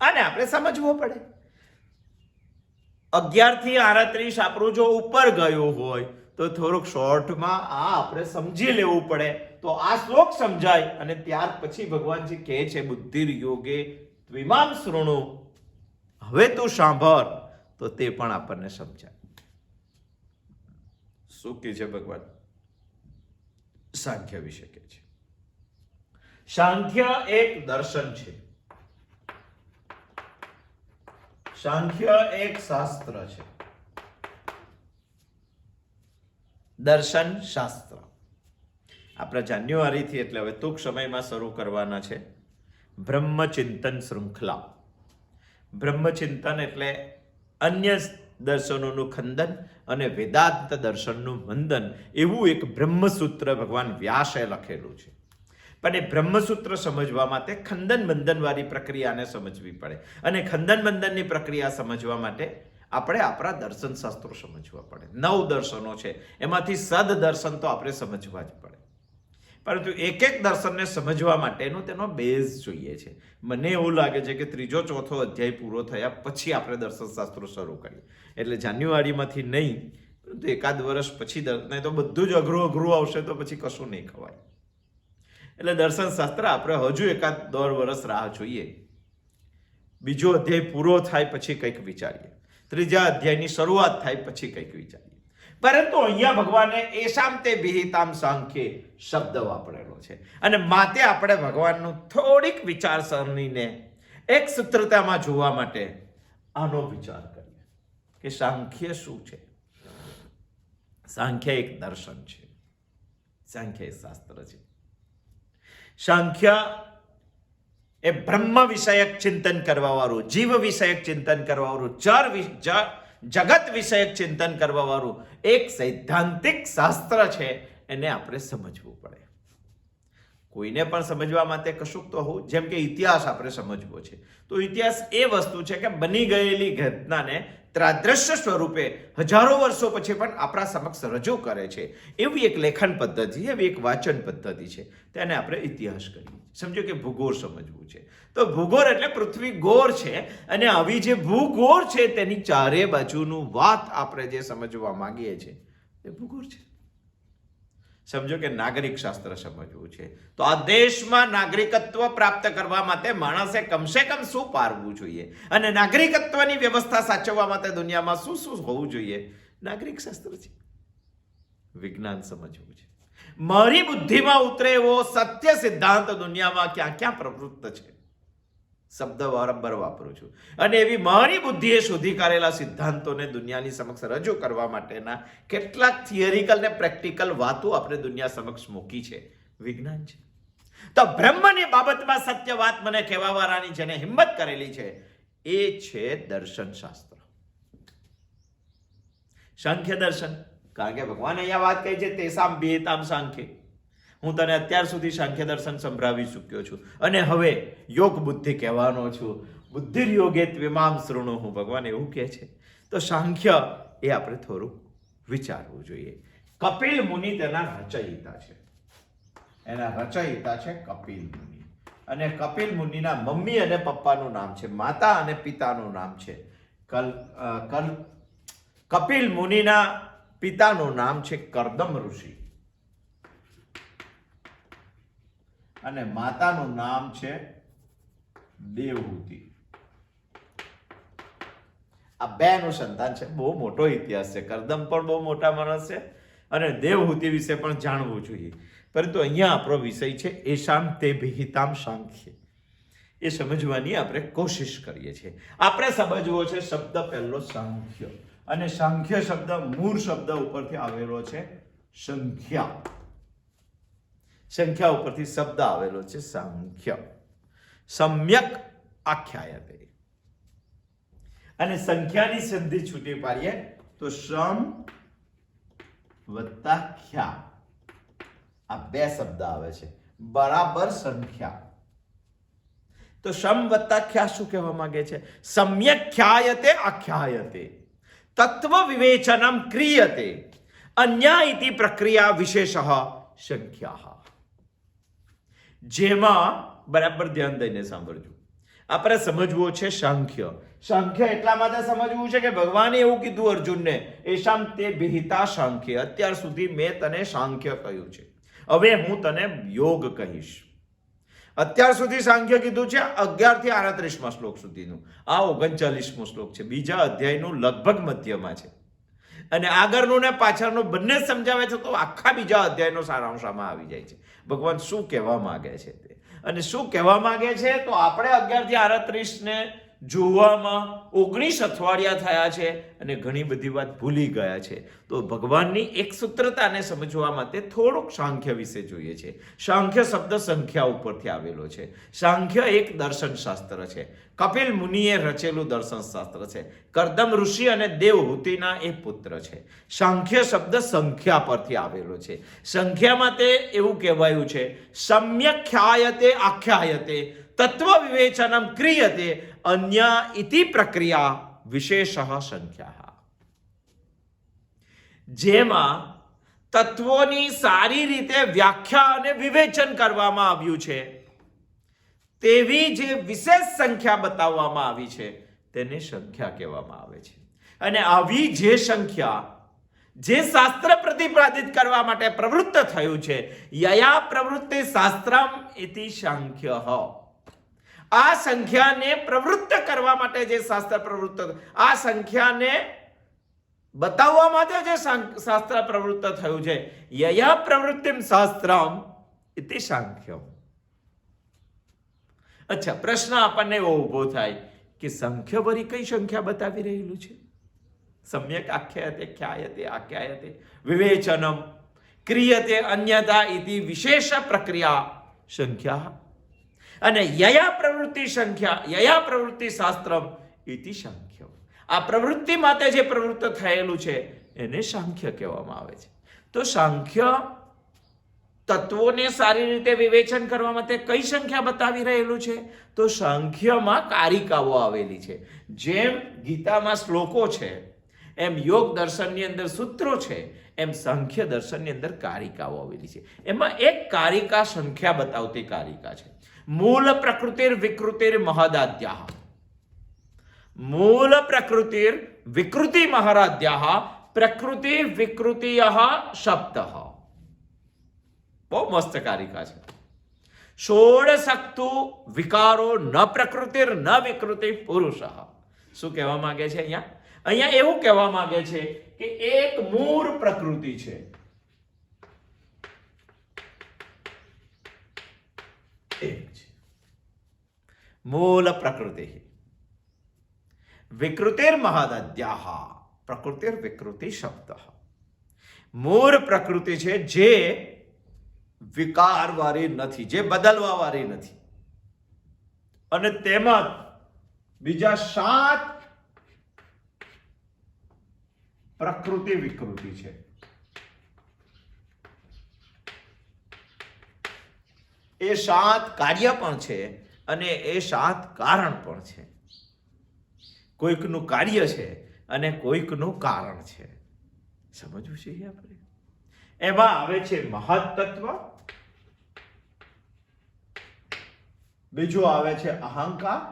A: આને આપણે સમજવો પડે. 11 થી 38 આપણું જો ઉપર ગયું હોય તો થોડુંક શોર્ટમાં આ આપણે સમજી લેવું પડે, તો આ શ્લોક સમજાય અને ત્યાર પછી ભગવાનજી કહે છે બુદ્ધિર યોગે ત્વિમામ શૃણુ, હવે તું સાંભળ, તો તે પણ આપણને સમજાય. શું કહે છે ભગવાન? સાંખ્ય વિશે કહે છે. સાંખ્ય એક દર્શન છે, સાંખ્ય એક શાસ્ત્ર છે, દર્શન શાસ્ત્ર. આપણે જાન્યુઆરીથી એટલે હવે ટૂંક સમયમાં શરૂ કરવાના છે બ્રહ્મચિંતન શૃંખલા. બ્રહ્મચિંતન એટલે અન્ય દર્શનોનું ખંડન અને વેદાંત દર્શનનું મંદન, એવું એક બ્રહ્મસૂત્ર ભગવાન વ્યાસે લખેલું છે. પણ એ બ્રહ્મસૂત્ર સમજવા માટે ખંડન બંધન વાળી પ્રક્રિયાને સમજવી પડે, અને ખંડન બંધનની પ્રક્રિયા સમજવા માટે આપણે આપણા દર્શન શાસ્ત્રો સમજવા પડે. 9 દર્શનો છે, એમાંથી સદ દર્શન તો આપણે સમજવા જ પડે, પરંતુ એક એક દર્શનને સમજવા માટેનો તેનો બેઝ જોઈએ છે. મને એવું લાગે છે કે 3જો 4થો અધ્યાય પૂરો થયા પછી આપણે દર્શન શાસ્ત્રો શરૂ કરીએ, એટલે જાન્યુઆરીમાંથી નહીં, પરંતુ એકાદ વર્ષ પછી નહીં તો બધું જ અઘરું આવશે તો પછી કશું નહીં ખવાય. એટલે દર્શન શાસ્ત્ર આપણે હજુ એકાદ 1.5 વર્ષ રાહ જોઈએ. 2જો અધ્યાય પૂરો થાય પછી કંઈક વિચારીએ, 3જા અધ્યાયની શરૂઆત થાય પછી કંઈક વિચારીએ. પરંતુ અહીંયા ભગવાને એશામ તે વિહિતામ સાંખ્યે શબ્દ વાપરેલો છે, અને માટે આપણે ભગવાનનું થોડીક વિચારસરણીને એક સૂત્રતામાં જોવા માટે આનો વિચાર કરીએ કે સાંખ્ય શું છે. સાંખ્ય એક દર્શન છે, સાંખ્ય એક શાસ્ત્ર છે. સાંખ્ય એ બ્રહ્મ વિષયક ચિંતન કરવા વાળું, જીવ વિષયક ચિંતન કરવા વાળું, જગત વિષયક ચિંતન કરવા વાળું એક સૈદ્ધાંતિક શાસ્ત્ર છે. એને આપણે સમજવું પડે. કોઈને પણ સમજવા માટે કશુંક તો હોવું, જેમ કે ઇતિહાસ આપણે સમજવો છે, તો ઇતિહાસ એ વસ્તુ છે કે બની ગયેલી ઘટનાને ત્રાદ્રશ્ય સ્વરૂપે હજારો વર્ષો પછી પણ આપણા સમક્ષ રજૂ કરે છે. એવી એક લેખન પદ્ધતિ, એવી એક વાંચન પદ્ધતિ છે, તેને આપણે ઇતિહાસ કહીએ. સમજો કે ભૂગોળ સમજવું છે, તો ભૂગોળ એટલે પૃથ્વી ગોળ છે, અને આવી જે ભૂગોળ છે તેની ચારે બાજુનું વાત આપણે જે સમજવા માંગીએ છીએ તે ભૂગોળ છે. સમજો કે નાગરિક શાસ્ત્ર સમજવું છે, તો આ દેશમાં નાગરિકત્વ પ્રાપ્ત કરવા માટે માણસે કમસે કમ શું પારવું જોઈએ, અને નાગરિકત્વની વ્યવસ્થા સાચવવા માટે દુનિયામાં શું શું હોવું જોઈએ, નાગરિક શાસ્ત્ર છે. વિજ્ઞાન સમજવું છે, મારી બુદ્ધિમાં ઉતરે એવો સત્ય સિદ્ધાંત દુનિયામાં ક્યાં ક્યાં પ્રવૃત્ત છે, શબ્દ વારંવાર વાપરું છું, અને એવી મારી બુદ્ધિએ શોધી કાઢેલા સિદ્ધાંતોને દુનિયાની સમક્ષ રજૂ કરવા માટેના કેટલાક થિયરિકલ ને પ્રેક્ટિકલ વાતો આપણે દુનિયા સમક્ષ મૂકી છે, વિજ્ઞાન છે. તો બ્રહ્મની બાબતમાં સત્ય વાત મને કહેવા વાળાની જેને હિંમત કરેલી છે એ છે દર્શન શાસ્ત્ર, સાંખ્ય દર્શન. કારણ કે ભગવાન અહીંયા વાત કહી છે તેસામ વિહિતામ સાંખ્યે. હું તને અત્યાર સુધી સાંખ્ય દર્શન સંભળાવી ચૂક્યો છું, અને હવે યોગ બુદ્ધિ કહેવાનો છું. બુદ્ધિર યોગે ત્વિમામ શૃણુ, હું ભગવાન એવું કહે છે. તો સાંખ્ય એ આપણે થોડું વિચારવું જોઈએ. કપિલ મુનિ તેના રચયિતા છે, એના રચયિતા છે કપિલ મુનિ. અને કપિલ મુનિના મમ્મી અને પપ્પાનું નામ છે, માતા અને પિતાનું નામ છે કપિલ મુનિના પિતાનું નામ છે કર્દમ ઋષિ, અને માતાનું નામ છે દેવહૂતિ. આ બેનું સંતાન છે. બહુ મોટો ઇતિહાસ છે. કર્દમ પણ બહુ મોટા માણસ છે, અને દેવહૂતિ વિશે પણ જાણવું જોઈએ. પરંતુ અહીંયા આપણો વિષય છે એશામ તે વિહિતામ સાંખ્ય. એ સમજવાની આપણે કોશિશ કરીએ છીએ. આપણે સમજવો છે શબ્દ પહેલો સાંખ્ય, અને સાંખ્ય શબ્દ મૂળ શબ્દ ઉપરથી આવેલો છે સંખ્યા. સંખ્યા ઉપરથી શબ્દ આવેલો છે સાંખ્ય. સમ્યક આખ્યાયતે, અને સંખ્યાની સંધિ છૂટી પાડીએ તો સમ વત્તા ખ્યા, આ 2 શબ્દ આવે છે, બરાબર સંખ્યા. તો સમ વત્તા ખ્યા શું કહેવા માંગે છે? સમ્યક ખ્યાયતે આખ્યાયતે તત્વ વિવેચનમ ક્રિયતે અન્યા ઇતિ પ્રક્રિયા વિશેષ સંખ્યા. જેમાં બરાબર ધ્યાન દઈને સાંભળજો. આપણે સમજવું છે સાંખ્ય. સાંખ્ય એટલા માટે સમજવું છે કે ભગવાને એવું કીધું અર્જુનને, એશામ તે વિહિતા સાંખ્ય. અત્યાર સુધી મેં તને સાંખ્ય કહ્યું છે, હવે હું તને યોગ કહીશ. અત્યાર સુધી સાંખ્ય કીધું છે 11 થી 38 શ્લોક સુધીનું. આ 39મો શ્લોક છે, બીજા અધ્યાયનું લગભગ મધ્યમાં છે. અને આગળનું ને પાછળનું બંને સમજાવે છે તો આખા બીજા અધ્યાયનો સારાંશ આમાં આવી જાય છે. ભગવાન શું કહેવા માંગે છે તે, અને શું કહેવા માંગે છે તો આપણે 11 થી 38 ને જોવામાં 19 અઠવાડિયા થયા છે અને ઘણી બધી વાત ભૂલી ગયા છે. તો ભગવાનની એક સૂત્રતાને સમજવા માટે થોડુંક સાંખ્ય વિશે જોઈએ છે. સાંખ્ય શબ્દ સંખ્યા ઉપરથી આવેલો છે. સાંખ્ય એક દર્શન શાસ્ત્ર છે. કપિલ મુનિએ રચેલું દર્શન શાસ્ત્ર છે. કર્દમ ઋષિ અને દેવહૂતિના એ પુત્ર છે. સાંખ્ય શબ્દ સંખ્યા પરથી આવેલો છે. સંખ્યામાં તે એવું કહેવાયું છે, સમ્યક ખ્યાયતે આખ્યાયતે તત્વ વિવેચનમ ક્રિયતે અન્ય ઇતિ પ્રક્રિયા વિશેષ સંખ્યા. જેમાં તત્વોની સારી રીતે વ્યાખ્યા અને વિવેચન કરવામાં આવ્યું છે, તેવી જે વિશેષ સંખ્યા બતાવવામાં આવી છે તેને સંખ્યા કહેવામાં આવે છે. અને આવી જે સંખ્યા જે શાસ્ત્ર પ્રતિપાદિત કરવા માટે પ્રવૃત્ત થયું છે, યયા પ્રવૃત્તિ શાસ્ત્રમ ઇતિ સાંખ્ય. આ સંખ્યાને પ્રવૃત્ત કરવા માટે જે શાસ્ત્ર પ્રવૃત્ત, આ સંખ્યાને બતાવવા માટે જે શાસ્ત્ર પ્રવૃત્ત થયું છે, યયા પ્રવૃત્તિમ શાસ્ત્રમ ઇતિ સાંખ્યમ. અચ્છા, પ્રશ્ન આપણને એવો ઉભો થાય કે સંખ્ય વળી કઈ સંખ્યા બતાવી રહેલું છે? સમ્યક આખ્યાયતે ખ્યાયતે આખ્યાયતે વિવેચનમ ક્રિયતે અન્યથા ઇતિ વિશેષ પ્રક્રિયા સંખ્યા. અને યયા પ્રવૃત્તિ સંખ્યા, યયા પ્રવૃત્તિ શાસ્ત્રમ ઇતિ સાંખ્ય. આ પ્રવૃત્તિ માટે જે પ્રવૃત્ત થયેલું છે એને સાંખ્ય કહેવામાં આવે છે. તો સાંખ્ય તત્વોને સારી રીતે વિવેચન કરવા માટે કઈ સંખ્યા બતાવી રહેલું છે? તો સાંખ્યમાં કારિકાઓ આવેલી છે. જેમ ગીતામાં શ્લોકો છે, એમ યોગ દર્શનની અંદર સૂત્રો છે, એમ સાંખ્ય દર્શનની અંદર કારિકાઓ આવેલી છે. એમાં એક કારિકા સંખ્યા બતાવતી કારિકા છે. મૂળ પ્રકૃતિર વિકૃતિર મહદાદ્યાહ. મૂળ પ્રકૃતિર વિકૃતિ મહારાદ્યાહ પ્રકૃતિ વિકૃતિયઃ શબ્દઃ. બહુ મસ્ત કારિકા છે. ષોડશક્તુ વિકારો ન પ્રકૃતિર ન વિકૃતિ પુરુષઃ. શું કહેવા માંગે છે અહીંયા? અહીંયા એવું કહેવા માંગે છે કે એક મૂળ પ્રકૃતિ છે, મૂળ પ્રકૃતિ વિકૃતિર મહાદદ્યાહ પ્રકૃતિર વિકૃતિ શબ્દ. મૂળ પ્રકૃતિ છે જે વિકાર વાળી નથી, જે બદલવા વાળી નથી. અને તેમાં બીજા 7 પ્રકૃતિ વિકૃતિ છે. એ 7 કાર્ય પણ છે અને એ 7 કારણ પણ છે. કોઈકનું કાર્ય છે અને કોઈકનું કારણ છે. સમજવું છે આપણે. એમાં આવે છે મહત્તત્વ, બીજું આવે છે અહંકાર,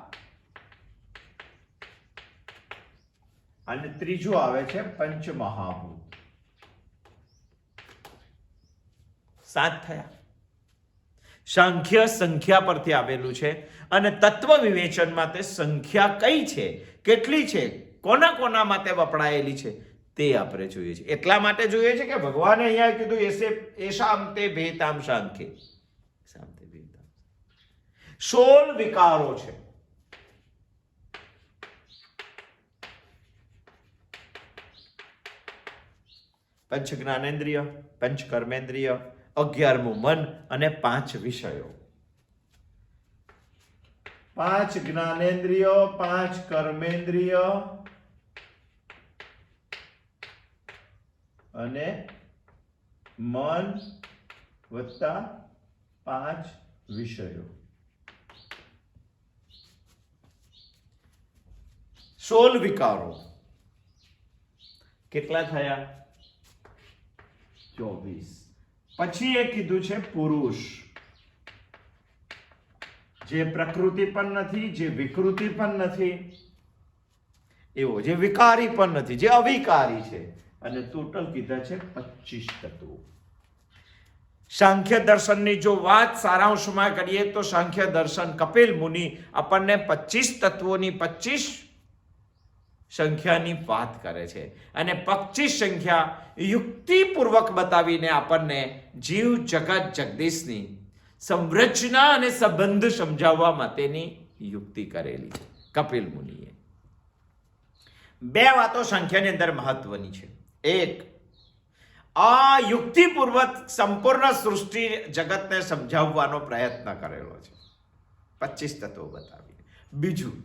A: અને ત્રીજું આવે છે પંચમહાભૂત. 7 થયા. સાંખ્ય સંખ્યા પરથી આવેલું છે અને તત્વ વિવેચનમાં તે સંખ્યા કઈ છે, કેટલી છે, કોના કોના માટે વપરાયેલી છે તે આપણે જોઈએ છે. એટલા માટે જોઈએ છે કે ભગવાને અહીંયા કીધું એશામ તે ભેતામ સાંખ્ય. 16 વિકારો છે. પંચ જ્ઞાનેન્દ્રિય, પંચ કર્મેન્દ્રિય, 11મું મન અને 5 વિષયો. 5 જ્ઞાનેન્દ્રિયો, 5 કર્મેન્દ્રિય અને મન વત્તા 5 વિષયો. 16 વિકારો. કેટલા થયા? 24. પછી એ કીધું છે પુરુષ. જે પ્રકૃતિ પણ નથી, જે વિકૃતિ પણ નથી, એવો જે વિકારી પણ નથી, જે અવિકારી છે, અને ટોટલ કીધા છે 25 તત્વો. સાંખ્ય દર્શનની જો વાત સારાંશમાં કરીએ તો સાંખ્ય દર્શન કપિલ મુનિ આપણને 25 તત્વોની 25 સંખ્યાની વાત કરે છે, અને 25 સંખ્યા યુક્તિપૂર્વક બતાવીને આપણને જીવ જગત જગદીશની સંરચના અને સંબંધ સમજાવવા માટેની યુક્તિ કરેલી કપિલ મુનિએ. બે વાતો સંખ્યાની અંદર મહત્વની છે. એક, આ યુક્તિપૂર્વક સંપૂર્ણ સૃષ્ટિ જગતને સમજાવવાનો પ્રયત્ન કરેલો છે 25 તત્વો બતાવી. બીજું,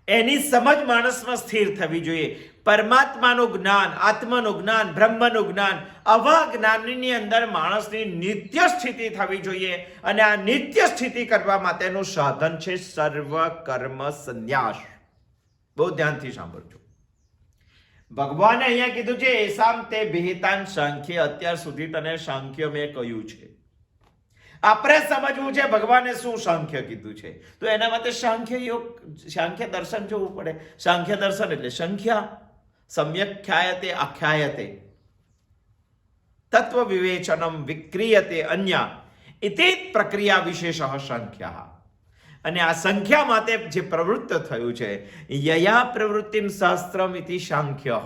A: એની સમજ માણસમાં સ્થિર થવી જોઈએ. પરમાત્માનું જ્ઞાન, આત્માનું જ્ઞાન, બ્રહ્મનું જ્ઞાન, આવા જ્ઞાનની અંદર માણસની નિત્ય સ્થિતિ થવી જોઈએ, અને આ નિત્ય સ્થિતિ કરવા માટેનું સાધન છે સર્વ કર્મ સંન્યાસ. બહુ ધ્યાનથી સાંભળજો. ભગવાને અહીંયા કીધું છે એસામ તે વિહિતાન સાંખ્ય. અત્યાર સુધી તને સાંખ્ય મેં કહ્યું છે. આપણે સમજવું છે ભગવાને શું સાંખ્ય કીધું છે, તો એના માટે સાંખ્ય યોગ, સાંખ્ય દર્શન જોવું પડે. સાંખ્ય દર્શન એટલે સંખ્યા, સમ્યક ખ્યાયતે આખ્યાયતે તત્વ વિવેચનમ વિક્રિયતે અન્ય ઇતિ પ્રક્રિયા વિશેષ સંખ્યા. અને આ સંખ્યા માટે જે પ્રવૃત્ત થયું છે યયા પ્રવૃત્તિમ શાસ્ત્રમ ઇતિ સાંખ્ય.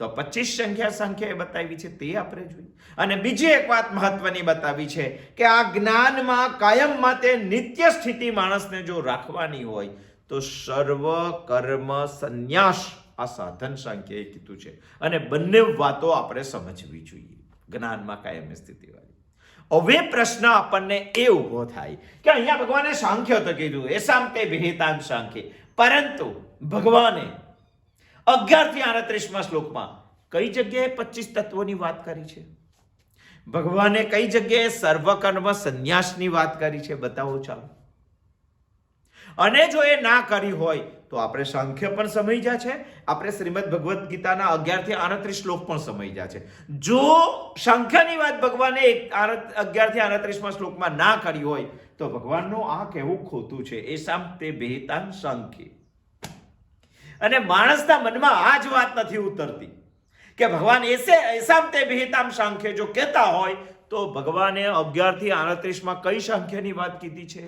A: તો 25 સંખ્યા સંખ્યાએ બતાવી છે તે આપણે જોઈએ. અને બીજી એક વાત મહત્વની બતાવી છે કે આ જ્ઞાનમાં કાયમ માટે નિત્ય સ્થિતિ માણસને જો રાખવાની હોય તો સર્વ કર્મ સંન્યાસ આ સાધન સંખ્યાએ કીધું છે. અને બંને વાતો આપણે સમજવી જોઈએ જ્ઞાનમાં કાયમ સ્થિતિ વાળી. હવે પ્રશ્ન આપણને એ ઉભો થાય કે અહીંયા ભગવાને સાંખ્ય તો કીધું એસામ તે વિહિતાન સાંખ્ય, પરંતુ ભગવાને 11 થી 38 શ્લોકમાં કઈ જગ્યાએ 25 તત્વોની વાત કરી છે? ભગવાને કઈ જગ્યાએ સર્વકર્મ સંન્યાસની વાત કરી છે? બતાવો ચાલો. અને જો એ ના કરી હોય તો આપણે સાંખ્ય પણ સમજ્યા છે, આપણે શ્રીમદ ભગવદ્ ગીતાના 11 થી 38 શ્લોક પણ સમજ્યા છે. જો સાંખ્યની વાત ભગવાને 11 થી 38 શ્લોકમાં ના કરી હોય તો ભગવાનનું આ કહેવું ખોટું છે. એસામ તે વિહિતાન સાંખ્ય. અને માણસના મનમાં આ જ વાત નથી ઉતરતી કે ભગવાન એસામ તે વિહિતામ સાંખ્ય જો કહેતા હોય તો ભગવાને 11 થી 38 કઈ સાંખ્યની વાત કીધી છે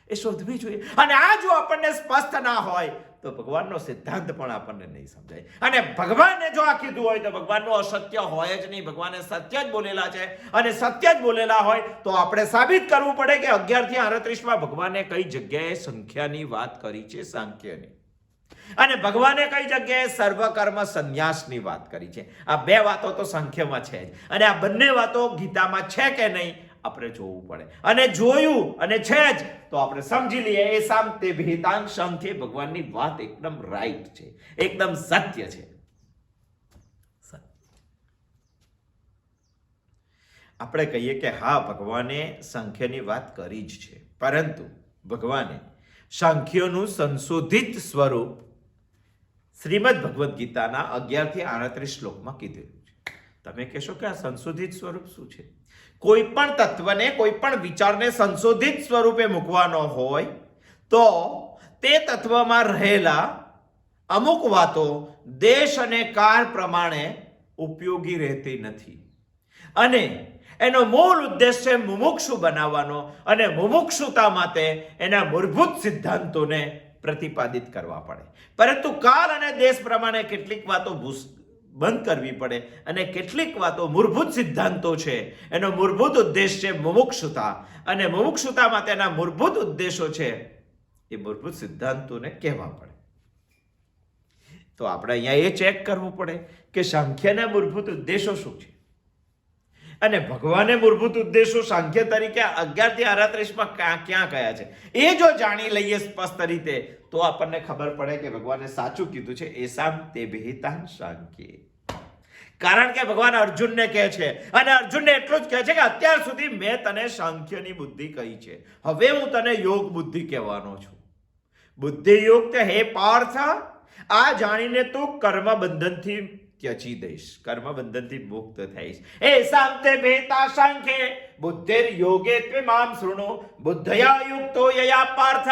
A: એ શોધવી જોઈએ. અને આ જો આપણને સ્પષ્ટ ના હોય તો ભગવાનનો સિદ્ધાંત પણ આપણને નહીં સમજાય. અને ભગવાને જો આ કીધું હોય તો ભગવાનનું અસત્ય હોય જ નહીં. ભગવાને સત્ય જ બોલેલા છે, અને સત્ય જ બોલેલા હોય તો આપણે સાબિત કરવું પડે કે 11 થી 38 ભગવાને કઈ જગ્યાએ સંખ્યાની વાત કરી છે સાંખ્યની, અને ભગવાને કઈ જગ્યાએ સર્વકર્મ સંન્યાસની વાત કરી છે. આ બે વાતો તો સંખ્યામાં છે જ, અને આ બંને વાતો ગીતામાં છે કે નહીં આપણે જોવું પડે. અને જોયું અને છે જ તો આપણે સમજી લઈએ એ સામ તે વિહિતાન સંખ્ય. ભગવાનની વાત એકદમ રાઈટ છે, એકદમ સત્ય છે. આપણે કહીએ કે હા ભગવાને સંખ્યાની વાત કરી જ છે, પરંતુ ભગવાને સંખ્યાનું સંશોધિત સ્વરૂપ શ્રીમદ ભગવદ્ ગીતાના 11 થી 38 શ્લોકમાં કીધેલું છે. તમે કહેશો કે આ સંશોધિત સ્વરૂપ શું છે? કોઈ પણ તત્વને, કોઈ પણ વિચારને સંશોધિત સ્વરૂપે મૂકવાનો હોય તો તે તત્વમાં રહેલા અમુક વાતો દેશ અને કાળ પ્રમાણે ઉપયોગી રહેતી નથી, અને એનો મૂળ ઉદ્દેશ્ય મુમુક્ષુ બનાવવાનો, અને મુમુક્ષુતા માટે એના મૂળભૂત સિદ્ધાંતોને પ્રતિપાદિત કરવા પડે. પરંતુ કાળ અને દેશ પ્રમાણે કેટલીક વાતો બંધ કરવી પડે, અને કેટલીક વાતો મૂળભૂત સિદ્ધાંતો છે, એનો મૂળભૂત ઉદ્દેશ્ય મુમુક્ષુતા, અને મુમુક્ષુતા માટેના મૂળભૂત ઉદ્દેશો છે એ મૂળભૂત સિદ્ધાંતોને કહેવા પડે. તો આપણે અહીંયા એ ચેક કરવું પડે કે સાંખ્યના મૂળભૂત ઉદ્દેશો શું છે, અને ભગવાને મૂળભૂત ઉદ્દેશો સાંખ્ય તરીકે 11 થી 38 ક્યાં કયા છે એ જો જાણી લઈએ સ્પષ્ટ રીતે તો આપણને ખબર પડે કે ભગવાને સાચું કીધું છે એસામ તે વિહિતાન સાંખ્ય. કારણ કે ભગવાન અર્જુનને કહે છે, અને અર્જુનને એટલું જ કહે છે કે અત્યાર સુધી મેં તને સાંખ્યની બુદ્ધિ કહી છે, હવે હું તને યોગ બુદ્ધિ કહેવાનો છું. બુદ્ધિ યોગ હે પાર્થ, આ જાણીને તું કર્મ બંધનથી ત્યજી દઈશ, કર્મ બંધનથી મુક્ત થઈશ. એ સાંતે ભેતા સાંખ્યે બુદ્ધિર યોગે ત્વિમામ શૃણુ બુદ્ધયા યુક્તો યયા પાર્થ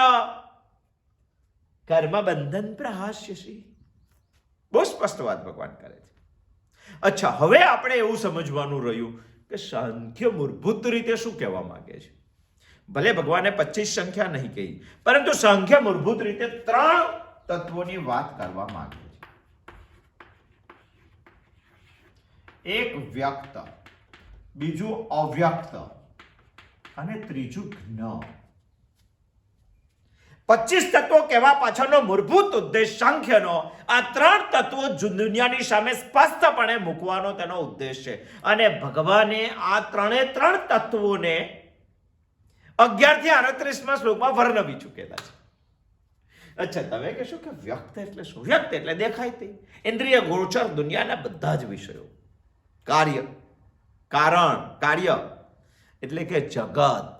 A: કર્મ બંધન પ્રહાસ્યસી. બહુ સ્પષ્ટ વાત ભગવાન કરે છે. અચ્છા, હવે આપણે એવું સમજવાનું રહ્યું કે સાંખ્ય મૂળભૂત રીતે શું કહેવા માંગે છે. ભલે ભગવાને 25 સંખ્યા નહીં કહી, પરંતુ સાંખ્ય મૂળભૂત રીતે 3 તત્વોની વાત કરવા માંગે છે. એક વ્યક્ત, બીજું અવ્યક્ત અને ત્રીજું જ્ઞ. 25 તત્વો કહેવા પાછળનો મૂળભૂત ઉદ્દેશ સાંખ્યનો આ 3 તત્વો દુનિયાની સામે સ્પષ્ટપણે મૂકવાનો તેનો ઉદ્દેશ છે. અને ભગવાને આ 3 તત્વોને 11 થી 38 શ્લોકમાં વર્ણવી ચૂકેલા છે. અચ્છા, તમે કહેશો કે વ્યક્ત એટલે શું? વ્યક્ત એટલે દેખાય તે ઇન્દ્રિય ગોચર દુનિયાના બધા જ વિષયો, કાર્ય, કારણ, કાર્ય એટલે કે જગત.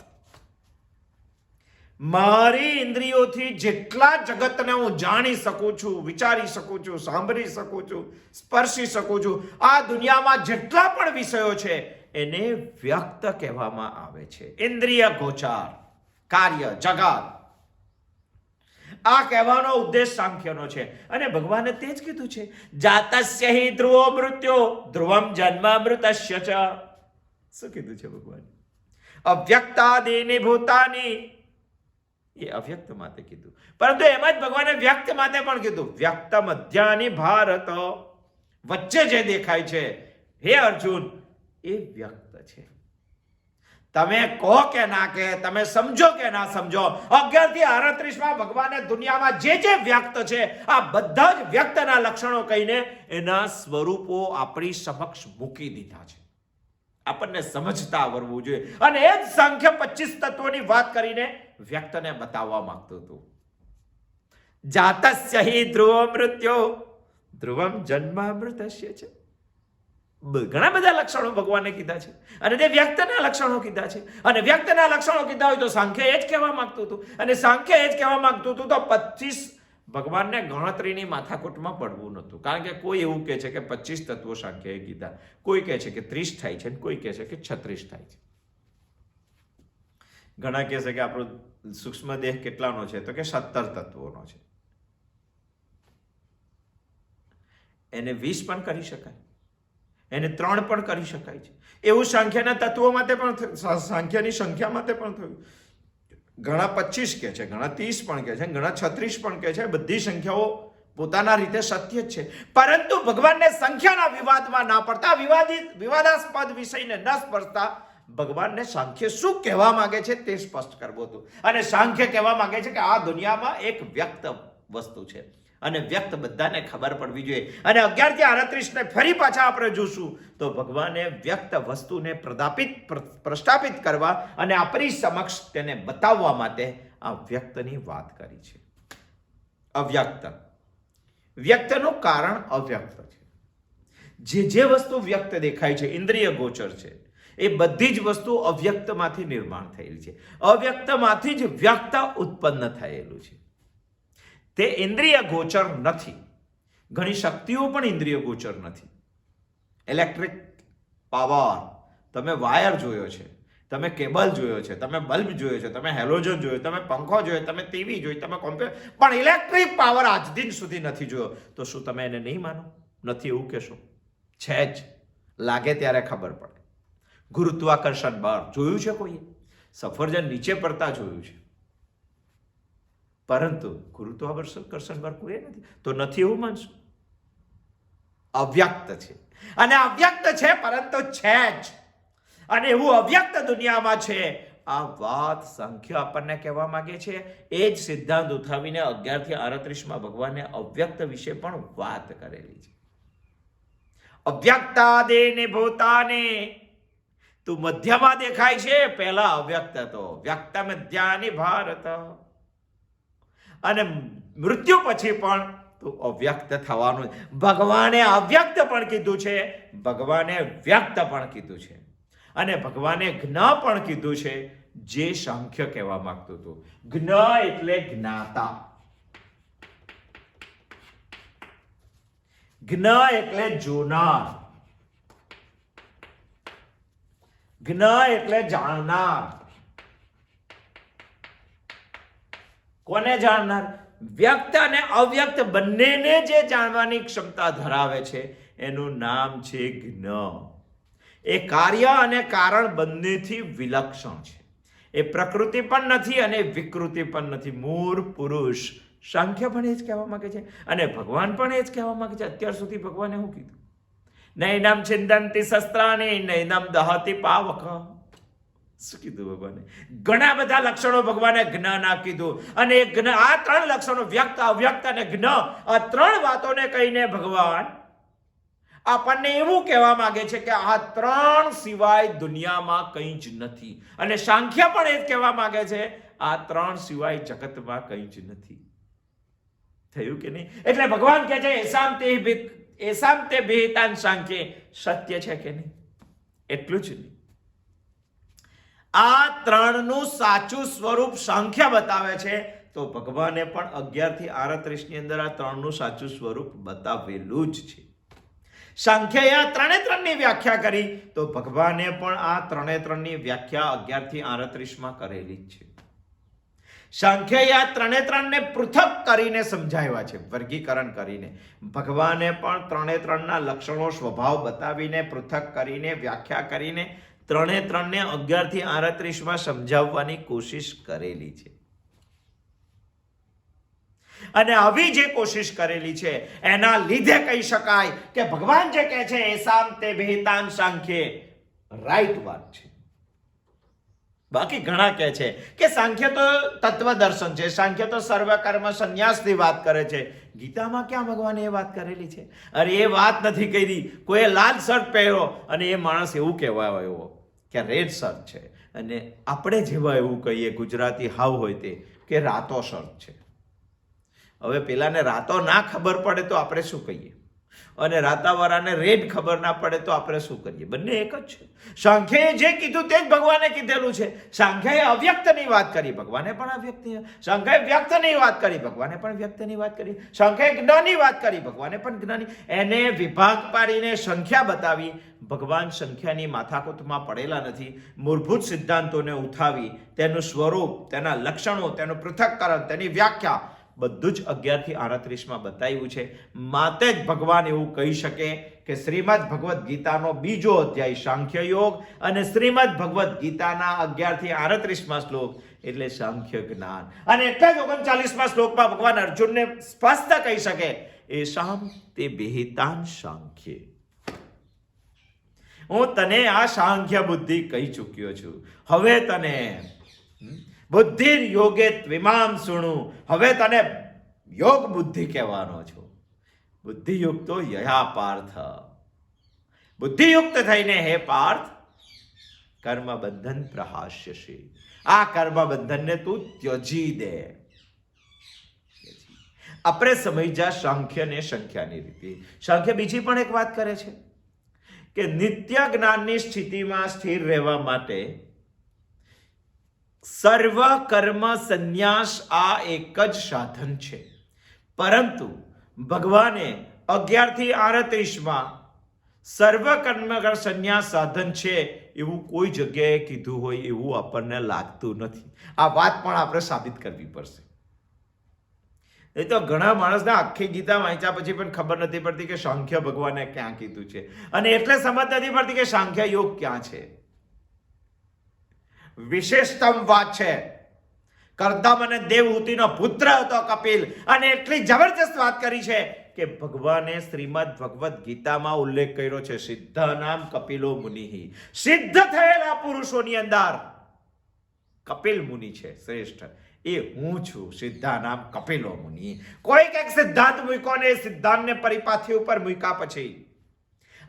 A: મારી ઇન્દ્રિયોથી જેટલા જગતને હું જાણી શકું છું, વિચારી શકું છું, સાંભળી શકું છું, સ્પર્શી શકું છું, આ દુનિયામાં જેટલા પણ વિષયો છે એને વ્યક્ત કહેવામાં આવે છે. ઇન્દ્રિય ગોચર, કાર્ય, જગત, આ કહેવાનો ઉદ્દેશ સાંખ્યનો છે. અને ભગવાને તે જ કીધું છે, જાતસ્ય હિ ધ્રુવો મૃત્યો ધ્રુવમ જન્મામૃતસ્ય ચ. શું કીધું છે ભગવાન? અવ્યક્તાદીની ભૂતાની, એ અવ્યક્ત માટે કીધું, પરંતુ એમાં જ ભગવાને વ્યક્ત માટે પણ કીધું. વ્યક્ત મધ્યાની ભારત, વચ્ચે જે દેખાય છે હે અર્જુન એ વ્યક્ત છે. તમે કહો કે ના કે, તમે સમજો કે ના સમજો, 11 થી 38 ભગવાને દુનિયામાં જે વ્યક્ત છે આ બધા જ વ્યક્તના લક્ષણો કહીને એના સ્વરૂપો આપણી સમક્ષ મૂકી દીધા છે. આપણને સમજતા આવડવું જોઈએ. અને એ જ સાંખ્ય 25 તત્વોની વાત કરીને વ્યક્તને બતાવવા માંગતું હતું. જાતસ્ય હિ ધ્રુવો મૃત્યો ધ્રુવમ જન્મામૃતસ્ય છે. ઘણા બધા લક્ષણો ભગવાને કીધા છે અને તે વ્યક્તના લક્ષણો કીધા છે. અને વ્યક્તના લક્ષણો કીધા હોય તો સાંખ્ય એ જ કહેવા માંગતું હતું. અને સાંખ્ય એ જ કહેવા માંગતું હતું તો 25 ભગવાનને ગણતરીની માથાકૂટમાં પડવું નહોતું. કારણ કે કોઈ એવું કહે છે કે 25 તત્વો સાંખ્યએ કીધા, કોઈ કહે છે કે 30 થાય છે, કોઈ કહે છે કે 36 થાય છે. ઘણા કહે છે કે આપણો સૂક્ષ્મ દેહ કેટલાનો છે તો કે 17 તત્વોનો છે. એને 20 પણ કરી શકાય, એને 3 પણ કરી શકાય છે. એવું સાંખ્યના તત્વો માટે પણ, સાંખ્યની સંખ્યા માટે પણ થયું. ઘણા 25 કહે છે, ઘણા 30 પણ કહે છે, ઘણા 36 પણ કહે છે. બધી સંખ્યાઓ પોતાના રીતે સત્ય જ છે. પરંતુ ભગવાનને સંખ્યાના વિવાદમાં ના પડતા, વિવાદાસ્પદ વિષયને ન સ્પર્શતા ભગવાનને સાંખ્ય શું કહેવા માંગે છે તે સ્પષ્ટ કરવું હતું. અને સાંખ્ય કહેવા માંગે છે કે આ દુનિયામાં એક વ્યક્ત વસ્તુ છે અને વ્યક્ત બધાને ખબર પડવી જોઈએ. અને 11 થી 38 ને ફરી પાછા આપણે જોશું તો ભગવાને વ્યક્ત વસ્તુને પ્રસ્થાપિત કરવા અને આપણી સમક્ષ તેને બતાવવા માટે આ વ્યક્તની વાત કરી છે. અવ્યક્ત, વ્યક્તનું કારણ અવ્યક્ત છે. જે વસ્તુ વ્યક્ત દેખાય છે, ઇન્દ્રિય ગોચર છે, એ બધી જ વસ્તુ અવ્યક્તમાંથી નિર્માણ થયેલી છે. અવ્યક્તમાંથી જ વ્યક્ત ઉત્પન્ન થયેલું છે. તે ઇન્દ્રિય ગોચર નથી. ઘણી શક્તિઓ પણ ઇન્દ્રિય ગોચર નથી. ઇલેક્ટ્રિક પાવર, તમે વાયર જોયો છે, તમે કેબલ જોયો છે, તમે બલ્બ જોયો છે, તમે હેલોજન જોયો, તમે પંખો જોયો, તમે ટીવી જોઈ, તમે કોમ્પ્યુટર, પણ ઇલેક્ટ્રિક પાવર આજ દિન સુધી નથી જોયો. તો શું તમે એને નહીં માનો? નથી એવું કહેશો? છે જ. લાગે ત્યારે ખબર પડે. ગુરુત્વાકર્ષણ બળ જોયું છે કોઈએ? સફરજન નીચે પડતા જોયું છે, પરંતુ ગુરુત્વાકર્ષણ બળ કોઈ નથી. તો નથી એવું માનશું? અવ્યક્ત છે. અને અવ્યક્ત છે પરંતુ છે જ. અને એવું અવ્યક્ત દુનિયામાં છે. આ વાત સંખ્ય આપણને કહેવા માંગે છે. એ જ સિદ્ધાંત ઉઠાવીને 11 થી 38 ભગવાને અવ્યક્ત વિશે પણ વાત કરેલી છે. અવ્યક્તાદેને ભૂતાને, તું મધ્યમાં દેખાય છે, પહેલા અવ્યક્ત હતો. વ્યક્ત મધ્યાની ભારત. અને મૃત્યુ પછી પણ તું અવ્યક્ત થવાનું. ભગવાને અવ્યક્ત પણ કીધું છે, ભગવાને વ્યક્ત પણ કીધું છે, અને ભગવાને જ્ઞ પણ કીધું છે, જે સાંખ્ય કહેવા માંગતું હતું. જ્ઞ એટલે જ્ઞાતા. જ્ઞ એટલે જોનાર, જ્ઞ એટલે જાણનાર. કોને જાણનાર? વ્યક્ત અને અવ્યક્ત બંનેને જે જાણવાની ક્ષમતા ધરાવે છે એનું નામ છે જ્ઞ. એ કાર્ય અને કારણ બંનેથી વિલક્ષણ છે. એ પ્રકૃતિ પણ નથી અને વિકૃતિ પણ નથી. મૂળ પુરુષ. સાંખ્ય પણ એ જ કહેવા માંગે છે અને ભગવાન પણ એ જ કહેવા માંગે છે. અત્યાર સુધી ભગવાને શું કીધું? નૈનમ છિંદંતી શસ્ત્રાણી નૈનમ દહતી પાવક. શું કીધું ભગવાને? ઘણા બધા લક્ષણો ભગવાને જ્ઞના કીધું અને આ ત્રણ લક્ષણો વ્યક્ત, અવ્યક્ત અને જ્ઞ, આ ત્રણ વાતોને કહીને ભગવાન આપણને એવું કહેવા માંગે છે કે આ ત્રણ સિવાય દુનિયામાં કંઈ જ નથી. અને સાંખ્ય પણ એ જ કહેવા માંગે છે આ ત્રણ સિવાય જગતમાં કંઈ જ નથી. થયું કે નહીં? એટલે ભગવાન કહે છે એસામ તે વિહિતાન સાંખ્ય. સત્ય છે કે નહીં? એટલું જ નહીં, આ ત્રણનું સાચું સ્વરૂપ સાંખ્ય બતાવે છે તો ભગવાને પણ 11 થી 38 ની અંદર આ ત્રણનું સાચું સ્વરૂપ બતાવેલું જ છે. સાંખ્યએ આ ત્રણની વ્યાખ્યા કરી તો ભગવાને પણ આ ત્રણની વ્યાખ્યા 11 થી 38 માં કરેલી જ છે. સાંખ્યએ આ ત્રણને પૃથક કરીને સમજાવ્યા છે, વર્ગીકરણ કરીને. ભગવાને પણ ત્રણના લક્ષણો, સ્વભાવ બતાવીને, પૃથક કરીને, વ્યાખ્યા કરીને ત્રણે 11 થી 38 માં સમજાવવાની કોશિશ કરેલી છે. અને આવી જે કોશિશ કરેલી છે એના લીધે કહી શકાય કે ભગવાન જે કહે છે એસામ તે વિહિતાન સાંખ્ય, રાઈટ વાત છે. બાકી ઘણા કહે છે કે સાંખ્ય તો તત્વદર્શન છે, સાંખ્ય તો સર્વ કર્મ સંન્યાસની વાત કરે છે. ગીતામાં ક્યાં ભગવાને એ વાત કરેલી છે? અરે એ વાત નથી કરી. કોઈ લાલ શર્ટ પહેર્યો અને એ માણસ એવું કહેવા આવ્યો કે રેડ શર્ટ છે, અને આપણે જેવા એવું કહીએ ગુજરાતી હાવ હોય તે કે રાતો શર્ટ છે. હવે પેલાને રાતો ના ખબર પડે તો આપણે શું કહીએ, અને રાતાવાળાને રેડ ખબર ના પડે તો આપણે શું કરીએ? બંને એક જ છે. સાંખ્યએ જે કીધું તે જ ભગવાને કીધેલું છે. સાંખ્યએ અવ્યક્તની વાત કરી, ભગવાને પણ અવ્યક્તની. સાંખ્યએ વ્યક્તની વાત કરી, ભગવાને પણ વ્યક્તની વાત કરી. સાંખ્યએ જ્ઞની વાત કરી, ભગવાને પણ જ્ઞની. એને વિભાગ પાડીને સંખ્યા બતાવી. ભગવાન સંખ્યાની માથાકૂટમાં પડેલા નથી. મૂળભૂત સિદ્ધાંતોને ઉઠાવી તેનું સ્વરૂપ, તેના લક્ષણો, તેનું પૃથક્કરણ, તેની વ્યાખ્યા બધું જ 11 થી 38 માં બતાવ્યું છે. માટે જ ભગવાન એવું કહી શકે કે શ્રીમદ ભગવદ્ ગીતાનો બીજો અધ્યાય સાંખ્ય યોગ અને શ્રીમદ ભગવદ્ ગીતાના 11 થી 38 માં શ્લોક એટલે સાંખ્ય જ્ઞાન. અને એટલે જ 39 માં શ્લોકમાં ભગવાન અર્જુનને સ્પષ્ટ કહી શકે એસામ તે વિહિતાન સાંખ્ય. હું તને આ સાંખ્ય બુદ્ધિ કહી ચૂક્યો છું. હવે તને બુદ્ધિ યોગે ત્વિમામ શુણુ. હવે તને યોગ બુદ્ધિ કહેવાનો છો. બુદ્ધિયુક્તો યયા પાર્થ. બુદ્ધિયુક્ત થઈને હે પાર્થ કર્મ બંધન પ્રહાસ્યસી. આ કર્મ બંધનને તું ત્યજી દે. આપણે સમજ્યા સાંખ્ય ને સંખ્યાની રીતે. સાંખ્ય બીજી પણ એક વાત કરે છે કે નિત્ય જ્ઞાનની સ્થિતિમાં સ્થિર રહેવા માટે સર્વ કર્મ સંન્યાસ આ એક જ સાધન છે. પરંતુ ભગવાને 11 થી 38 માં સર્વ કર્મ સંન્યાસ સાધન છે એવું કોઈ જગ્યાએ કીધું હોય એવું આપણને લાગતું નથી. આ વાત પણ આપણે સાબિત કરવી પડશે. એ તો ઘણા માણસને આખી ગીતા વાંચ્યા પછી પણ ખબર નથી પડતી કે સાંખ્ય ભગવાને ક્યાં કીધું છે, અને એટલે સમજ નથી પડતી કે સાંખ્ય યોગ ક્યાં છે. વિશેષતમ વાત છે. કરદમ અને દેવહૂતિનો પુત્ર હતો કપિલ, અને એટલી જબરજસ્ત વાત કરી છે કે ભગવાને શ્રીમદ ભગવદ્ ગીતામાં ઉલ્લેખ કર્યો છે સિદ્ધાનામ કપિલો મુનિ. સિદ્ધ થયેલા પુરુષોની અંદર કપિલ મુનિ છે શ્રેષ્ઠ. એ હું છું, સિદ્ધાનામ કપિલો મુનિ. કોઈ એક સિદ્ધાંત મૂક્યો ને એ સિદ્ધાંતને પરિપાથી ઉપર મૂક્યા પછી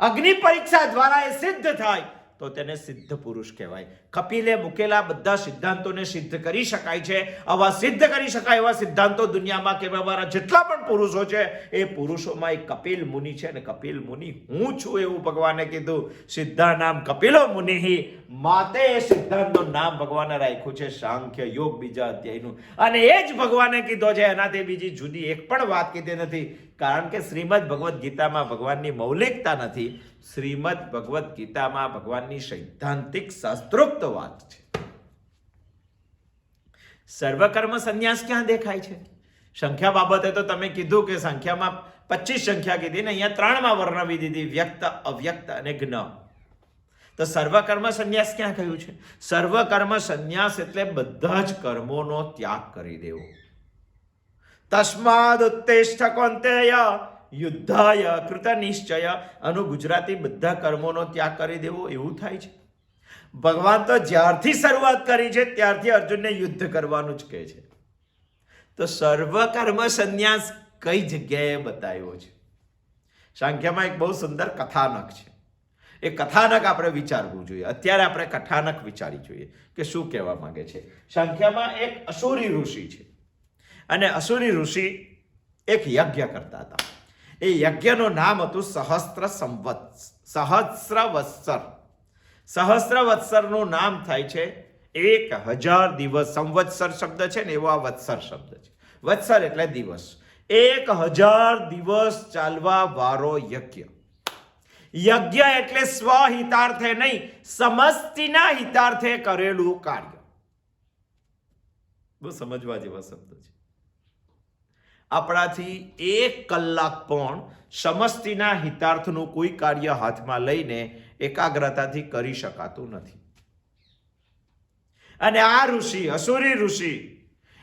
A: અગ્નિ પરીક્ષા દ્વારા એ સિદ્ધ થાય તો તેને સિદ્ધ પુરુષ કહેવાય. કપિલે મૂકેલા બધા સિદ્ધાંતોને સિદ્ધ કરી શકાય છે. આવા સિદ્ધ કરી શકાય એવા સિદ્ધાંતો દુનિયામાં કહેવાવાળા જેટલા પણ પુરુષો છે એ પુરુષોમાં એક કપિલ મુનિ છે. અને કપિલ મુનિ હું છું એવું ભગવાને કીધું. સિદ્ધા નામ કપિલો મુનિ, માતે એ સિદ્ધાંતનું નામ ભગવાને રાખ્યું છે સાંખ્ય યોગ બીજા અધ્યાયનું. અને એ જ ભગવાને કીધો છે, એનાથી બીજી જુદી એક પણ વાત કીધી નથી. કારણ કે શ્રીમદ ભગવદ્ ગીતામાં ભગવાનની મૌલિકતા નથી. શ્રીમદ ભગવદ્ ગીતામાં ભગવાનની સૈદ્ધાંતિક શાસ્ત્રોક્ત વાત છે. સર્વકર્મ સંન્યાસ ક્યાં દેખાય છે? સંખ્યા બાબતે તો તમે કીધું કે સંખ્યામાં 25 સંખ્યા કીધી ને અહીંયા 3માં વર્ણવી દીધી, વ્યક્ત, અવ્યક્ત અને જ્ઞ. તો સર્વકર્મ સંન્યાસ ક્યાં કહ્યું છે? સર્વકર્મ સંન્યાસ એટલે બધા જ કર્મોનો ત્યાગ કરી દેવો. તસ્માદ ઉત્તિષ્ઠ કૌંતેય યુદ્ધાય કૃત નિશ્ચય. આનું ગુજરાતી બધા કર્મોનો ત્યાગ કરી દેવો એવું થાય છે. ભગવાન તો જ્યારથી શરૂઆત કરી છે ત્યારથી અર્જુનને યુદ્ધ કરવાનું જ કહે છે. તો સર્વકર્મ સંન્યાસ કઈ જગ્યાએ બતાવ્યો છે? સાંખ્યમાં એક બહુ સુંદર કથાનક છે. એ કથાનક આપણે વિચારવું જોઈએ. અત્યારે આપણે કથાનક વિચારી જોઈએ કે શું કહેવા માંગે છે. સાંખ્યમાં એક અસુરી ઋષિ છે અને અસુરી ઋષિ એક યજ્ઞ કરતા હતા. એ યજ્ઞનું નામ હતું સહસ્રવત્સર. સહસ્રવત્સરનું નામ થાય છે 1000 દિવસ. સંવત્સર શબ્દ છે ને એવો આ વત્સર શબ્દ છે. વત્સર એટલે દિવસ. 1000 દિવસ ચાલવા વાળો યજ્ઞ. યજ્ઞ એટલે સ્વહિતાર્થે નહીં, સમષ્ટિના હિતાર્થે કરેલું કાર્ય. બહુ સમજવા જેવા શબ્દ છે. આપણાથી 1 કલાક પણ સમષ્ટિના હિતાર્થનું કોઈ કાર્ય હાથમાં લઈને એકાગ્રતાથી કરી શકાતું નથી. અને આ ઋષિ, અસુરી ઋષિ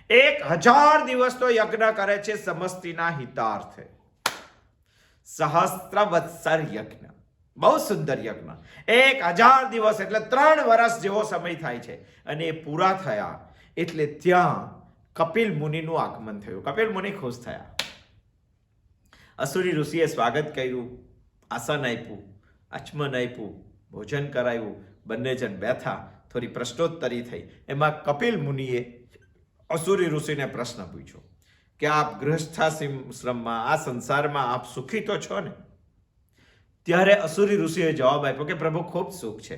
A: 1000 દિવસનો યજ્ઞ કરે છે સમષ્ટિના હિતાર્થે. સહસ્રવત્સર યજ્ઞ, બહુ સુંદર યજ્ઞ. 1000 દિવસ એટલે 3 વર્ષ જેવો સમય થાય છે. અને એ પૂરા થયા એટલે ત્યાં કપિલ મુનિનું આગમન થયું. કપિલ મુનિ ખુશ થયા. અસુરી ઋષિએ સ્વાગત કર્યું, આસન આપ્યું, આચમન આપ્યું, ભોજન કરાવ્યું. બંને જણ બેઠા, થોડી પ્રશ્નોત્તરી થઈ. એમાં કપિલ મુનિએ અસુરી ઋષિને પ્રશ્ન પૂછ્યો કે આપ ગૃહસ્થાશ્રમમાં, આ સંસારમાં આપ સુખી તો છો ને? ત્યારે અસુરી ઋષિએ જવાબ આપ્યો કે પ્રભુ ખૂબ સુખ છે.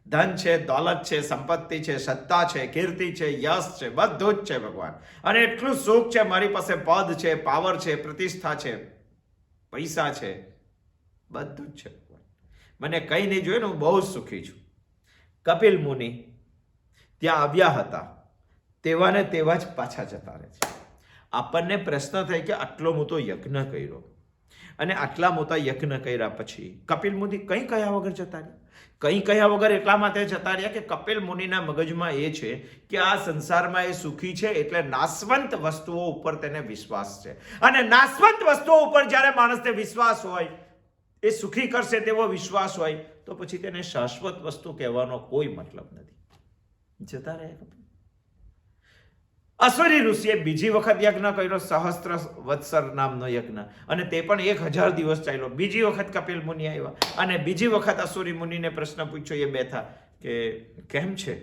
A: ધન છે, દોલત છે, સંપત્તિ છે, સત્તા છે, કીર્તિ છે, યશ છે, બધું જ છે ભગવાન. અને એટલું સુખ છે, મારી પાસે પદ છે, પાવર છે, પ્રતિષ્ઠા છે, પૈસા છે, બધું જ છે ભગવાન. મને કંઈ નહીં જોઈએ ને, હું બહુ સુખી છું. કપિલ મુનિ ત્યાં આવ્યા હતા તેવા ને તેવા જ પાછા જતા રહે છે. આપણને પ્રશ્ન થાય કે આટલો મોટો યજ્ઞ કર્યો અને આટલા મોટા યજ્ઞ કર્યા પછી કપિલ મુનિ કંઈ કહ્યા વગર જતા રહ્યા. કંઈ કહ્યા વગર એટલા માટે જતા રહ્યા કે કપિલ મુનિના મગજમાં એ છે કે આ સંસારમાં એ સુખી છે એટલે નાશવંત વસ્તુઓ ઉપર તેને વિશ્વાસ છે. અને નાશવંત વસ્તુઓ ઉપર જ્યારે માણસને વિશ્વાસ હોય, એ સુખી કરશે તેવો વિશ્વાસ હોય, તો પછી તેને શાશ્વત વસ્તુ કહેવાનો કોઈ મતલબ નથી. જતા રહ્યા કપિલ. અસુરી ઋષિએ બીજી વખત યજ્ઞ કર્યો, સહસ્ત્ર વત્સર નામનો યજ્ઞ. અને તે પણ 1000 દિવસ ચાલ્યો. બીજી વખત કપિલ મુનિ આવ્યા અને બીજી વખત અસુરી મુનિને પ્રશ્ન પૂછ્યો. એ બેઠા કે કેમ છે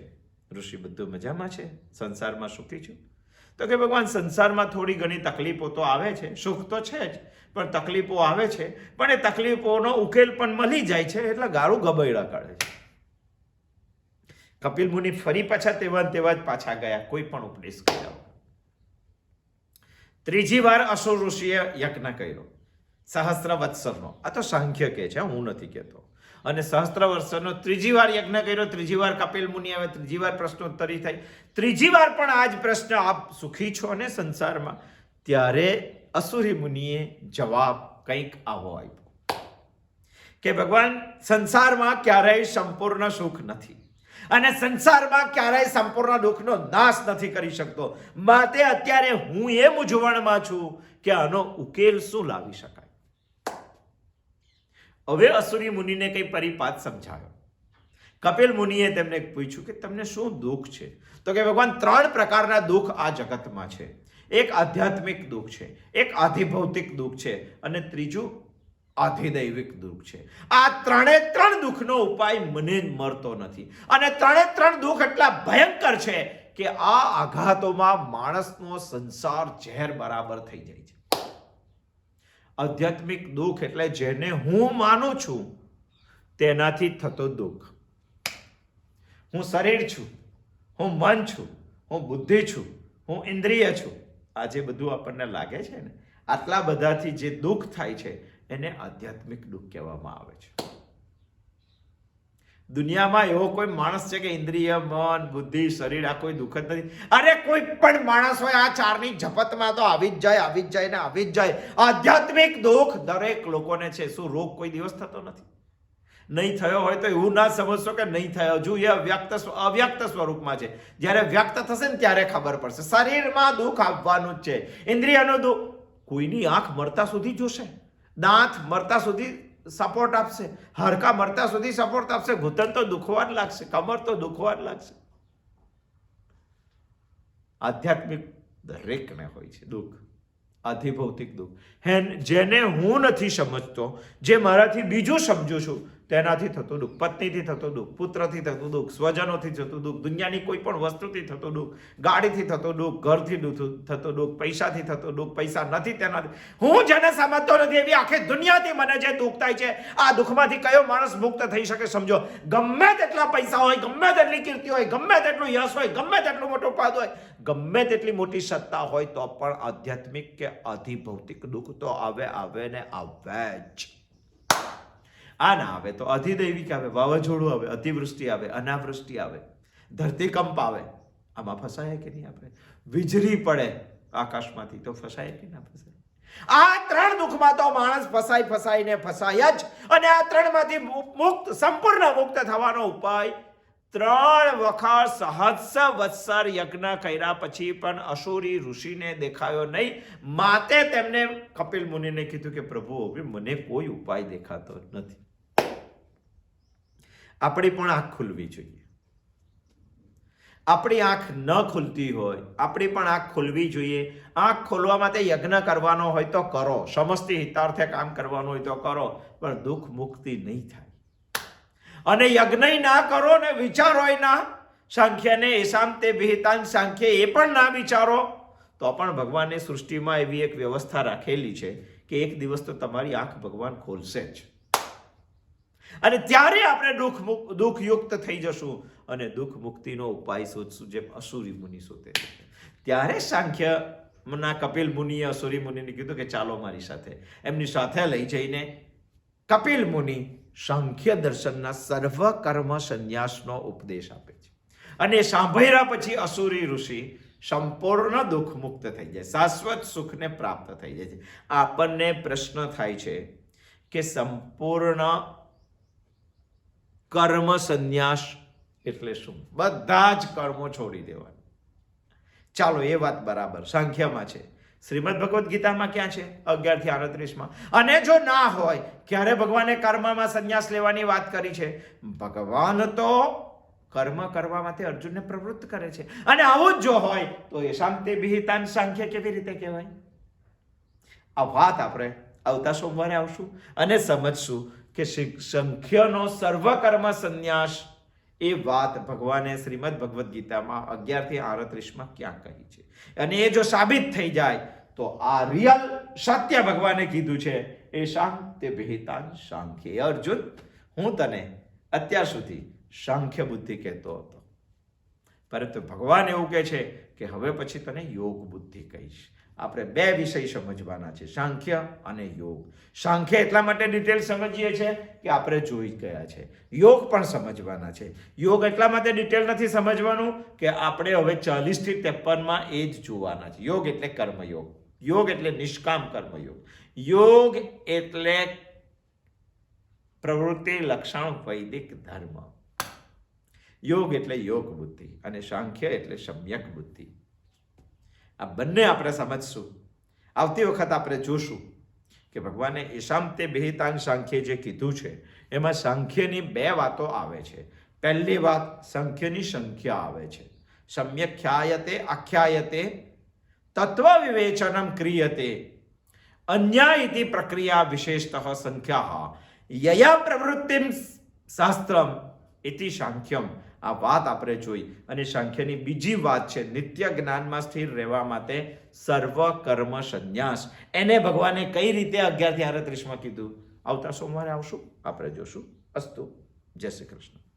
A: ઋષિ, બધું મજામાં છે? સંસારમાં સુખી છું? તો કે ભગવાન સંસારમાં થોડી ઘણી તકલીફો તો આવે છે, સુખ તો છે જ, પણ તકલીફો આવે છે. પણ એ તકલીફોનો ઉકેલ પણ મળી જાય છે, એટલે ગાળું ગબૈડા કાઢે છે. કપિલ મુનિ ફરી પાછા તેવા જ પાછા ગયા, કોઈ પણ ઉપદેશ કર્યા. ત્રીજી વાર અસુર ઋષિએ યજ્ઞ કર્યો સહસ્ત્ર વત્સરનો. આ તો સાંખ્ય કહે છે, હું નથી કહેતો. અને સહસ્ત્ર વર્ષનો ત્રીજી વાર યજ્ઞ કર્યો. ત્રીજી વાર કપિલ મુનિ આવે, ત્રીજી વાર પ્રશ્નોત્તરી થઈ. ત્રીજી વાર પણ આ જ પ્રશ્ન, આપ સુખી છો ને સંસારમાં? ત્યારે અસુરી મુનિએ જવાબ કંઈક આવો આપ્યો કે ભગવાન, સંસારમાં ક્યારેય સંપૂર્ણ સુખ નથી અને સંસારમાં ક્યારેય સંપૂર્ણ દુઃખનો નાશ નથી કરી શકતો. માટે અત્યારે હું એ મૂંઝવણમાં છું કે આનો ઉકેલ શું લાવી શકાય. હવે અસુરી મુનિને કઈ પરિપાત સમજાયો. કપિલ મુનિએ તેમને પૂછ્યું કે તમને શું દુઃખ છે? તો કે ભગવાન, 3 પ્રકારના દુઃખ આ જગતમાં છે. એક આધ્યાત્મિક દુઃખ છે, એક આધિભૌતિક દુઃખ છે અને ત્રીજું અધિદૈવિક દુઃખ છે. આ ત્રણે ત્રણ દુઃખનો ઉપાય મને જ મળતો નથી. અને ત્રણે ત્રણ દુઃખ એટલા ભયંકર છે કે આ આઘાતોમાં માણસનો સંસાર ઝેર બરાબર થઈ જાય છે. આધ્યાત્મિક દુઃખ એટલે જેને હું માનું છું તેનાથી થતો દુઃખ. હું શરીર છું, હું મન છું, હું બુદ્ધિ છું, હું ઇન્દ્રિય છું. આ જે બધું આપણને લાગે છે ને, આટલા બધાથી જે દુઃખ થાય છે એને આધ્યાત્મિક દુઃખ કહેવામાં આવે છે. દુનિયામાં એવો કોઈ માણસ છે કે ઇન્દ્રિય, મન, બુદ્ધિ, શરીર આ કોઈ દુઃખ જ નથી? અરે કોઈ પણ માણસ હોય આ ચારની ઝપતમાં તો આવી જ જાય, આવી જ જાય ને આવી જ જાય. આધ્યાત્મિક દુઃખ દરેક લોકોને છે. શું રોગ કોઈ દિવસ થતો નથી? નહીં થયો હોય તો એવું ના સમજશો કે નહીં થયો. હજુ એ અવ્યક્ત સ્વરૂપમાં છે. જ્યારે વ્યક્ત થશે ને ત્યારે ખબર પડશે. શરીરમાં દુઃખ આવવાનું જ છે. ઇન્દ્રિયનું દુઃખ કોઈની આંખ મરતા સુધી જોશે, દાંત મરતા સુધી સપોર્ટ આપશે, હાડકા મરતા સુધી સપોર્ટ આપશે, ઘૂંટણ તો દુખવા જ લાગશે, કમર તો દુખવા જ લાગશે. આધ્યાત્મિક દરેકને હોય છે દુઃખ, અધિભૌતિક દુઃખ. જેને હું નથી સમજતો, જે મારાથી બીજું સમજુ છું તેનાથી થતું દુઃખ. પત્નીથી થતું દુઃખ, પુત્રથી થતું દુઃખ, સ્વજનોથી થતું દુઃખ, દુનિયાની કોઈ પણ વસ્તુથી થતું દુઃખ, ગાડીથી થતું દુઃખ, ઘરથી થતું દુઃખ, પૈસાથી થતું દુઃખ, પૈસા નથી તેનાથી. હું જેને સમજતો નથી એવી આખી દુનિયાથી મને જે દુઃખ થાય છે, આ દુઃખમાંથી કયો માણસ મુક્ત થઈ શકે? સમજો, ગમે તેટલા પૈસા હોય, ગમે તેટલી કીર્તિ હોય, ગમે તેટલું યશ હોય, ગમે તેટલું મોટું પદ હોય, ગમે તેટલી મોટી સત્તા હોય, તો પણ આધ્યાત્મિક કે અધિભૌતિક દુઃખ તો આવે ને આવે જ. આ ના આવે તો અધિદૈવિક આવે, વાવાઝોડું આવે, અતિવૃષ્ટિ આવે, અનાવૃષ્ટિ આવે, ધરતીકંપ આવે. આમાં ફસાય કે નહીં આપણે? વીજળી પડે આકાશમાંથી તો ફસાય કે ના ફસાય? આ ત્રણ દુઃખમાં તો માણસ ફસાય જ. અને આ ત્રણમાંથી સંપૂર્ણ મુક્ત થવાનો ઉપાય 3 વખત સહસ્ર વત્સર યજ્ઞ કર્યા પછી પણ અસુરી ઋષિને દેખાયો નહીં. માટે તેમને કપિલ મુનિને કીધું કે પ્રભુ હવે મને કોઈ ઉપાય દેખાતો નથી. આપણી પણ આંખ ખુલવી જોઈએ. આપણી આંખ ન ખુલતી હોય, આપણી પણ આંખ ખુલવી જોઈએ. આંખ ખોલવા માટે યજ્ઞ કરવાનો હોય તો કરો, સમસ્ત હિતાર્થે કામ કરવાનું હોય તો કરો, પણ દુઃખ મુક્તિ નહીં થાય. અને યજ્ઞ ના કરો ને વિચારોય ના, સાંખ્યને એસામ તે વિહિતાન સાંખ્ય એ પણ ના વિચારો, તો પણ ભગવાનની સૃષ્ટિમાં એવી એક વ્યવસ્થા રાખેલી છે કે એક દિવસ તો તમારી આંખ ભગવાન ખોલશે જ. અને ત્યારે આપણે દુઃખયુક્ત થઈ જશું અને દુઃખ મુક્તિનો ઉપાય શોધશું, જેમ અસુરી મુનિ શોધે. ત્યારે સાંખ્યના કપિલ મુનિએ અસુરી મુનિને કીધું કે ચાલો મારી સાથે. એમની સાથે લઈ જઈને કપિલ મુનિ સાંખ્ય દર્શનના સર્વ કર્મ સંન્યાસનો ઉપદેશ આપે છે. અને સાંભળ્યા પછી અસુરી ઋષિ સંપૂર્ણ દુઃખ મુક્ત થઈ જાય, શાશ્વત સુખને પ્રાપ્ત થઈ જાય છે. આપણને પ્રશ્ન થાય છે કે સંપૂર્ણ કર્મ સંન્યાસ એટલે શું? બધા જ કર્મો છોડી દેવાના. ચાલો એ વાત બરાબર સાંખ્યમાં છે, શ્રીમદ ભગવદ્ ગીતામાં ક્યાં છે? 11 થી 38માં. અને જો ના હોય, ક્યારે ભગવાને કર્મમાં સંન્યાસ લેવાની વાત કરી છે? ભગવાન તો કર્મ કરવા માટે અર્જુનને પ્રવૃત્ત કરે છે. અને આવું જ જો હોય તો એ શાંતિ વિહિતાન સાંખ્ય કેવી રીતે કહેવાય? આ વાત આપણે આવતા સોમવારે આવશું અને સમજશું કે સંખ્યનો સર્વકર્મ સંન્યાસ એ વાત ભગવાને શ્રીમદ ભગવદ્ ગીતામાં 11 થી 38માં ક્યાં કહી છે. અને એ જો સાબિત થઈ જાય તો આ રિયલ સત્ય ભગવાને કીધું છે. એ શાંતિ વિહિતાન સાંખ્ય. અર્જુન, હું તને અત્યાર સુધી સાંખ્ય બુદ્ધિ કહેતો હતો, પરંતુ ભગવાન એવું કહે છે કે હવે પછી તને યોગ બુદ્ધિ કહીશ. આપણે 2 વિષય સમજવાના છે, સાંખ્ય અને યોગ. સાંખ્ય એટલા માટે ડિટેલ સમજીએ છીએ કે આપણે જોઈ ગયા છે. યોગ પણ સમજવાના છે. યોગ એટલા માટે ડિટેલ નથી સમજવાનું કે આપણે હવે 40 થી 53માં એ જ જોવાના છે. યોગ એટલે કર્મયોગ, યોગ એટલે નિષ્કામ કર્મયોગ, યોગ એટલે પ્રવૃત્તિ લક્ષણ વૈદિક ધર્મ, યોગ એટલે યોગ બુદ્ધિ, અને સાંખ્ય એટલે સમ્યક બુદ્ધિ. આ બંને આપણે સમજશું. આવતી વખત આપણે જોશું કે ભગવાને ઈશામ તે વિહિતાન સાંખ્ય જે કીધું છે એમાં સાંખ્યની 2 વાતો આવે છે. પહેલી વાત સાંખ્યની સંખ્યા આવે છે. સમ્યક ખ્યાયતે આખ્યાયતે તત્વ વિવેચનમ ક્રિયતે. અન્ય ઇતિ પ્રક્રિયા વિશેષતઃ સંખ્યા યયા પ્રવૃત્તિમ શાસ્ત્રમ ઇતિ સાંખ્યમ. આ વાત આપણે જોઈ. અને સાંખ્યની બીજી વાત છે નિત્ય જ્ઞાનમાં સ્થિર રહેવા માટે સર્વ કર્મ સંન્યાસ. એને ભગવાને કઈ રીતે 11 થી 38 માં કીધું? આવતા સોમવારે આવશું, આપણે જોશું. અસ્તુ. જય શ્રી કૃષ્ણ.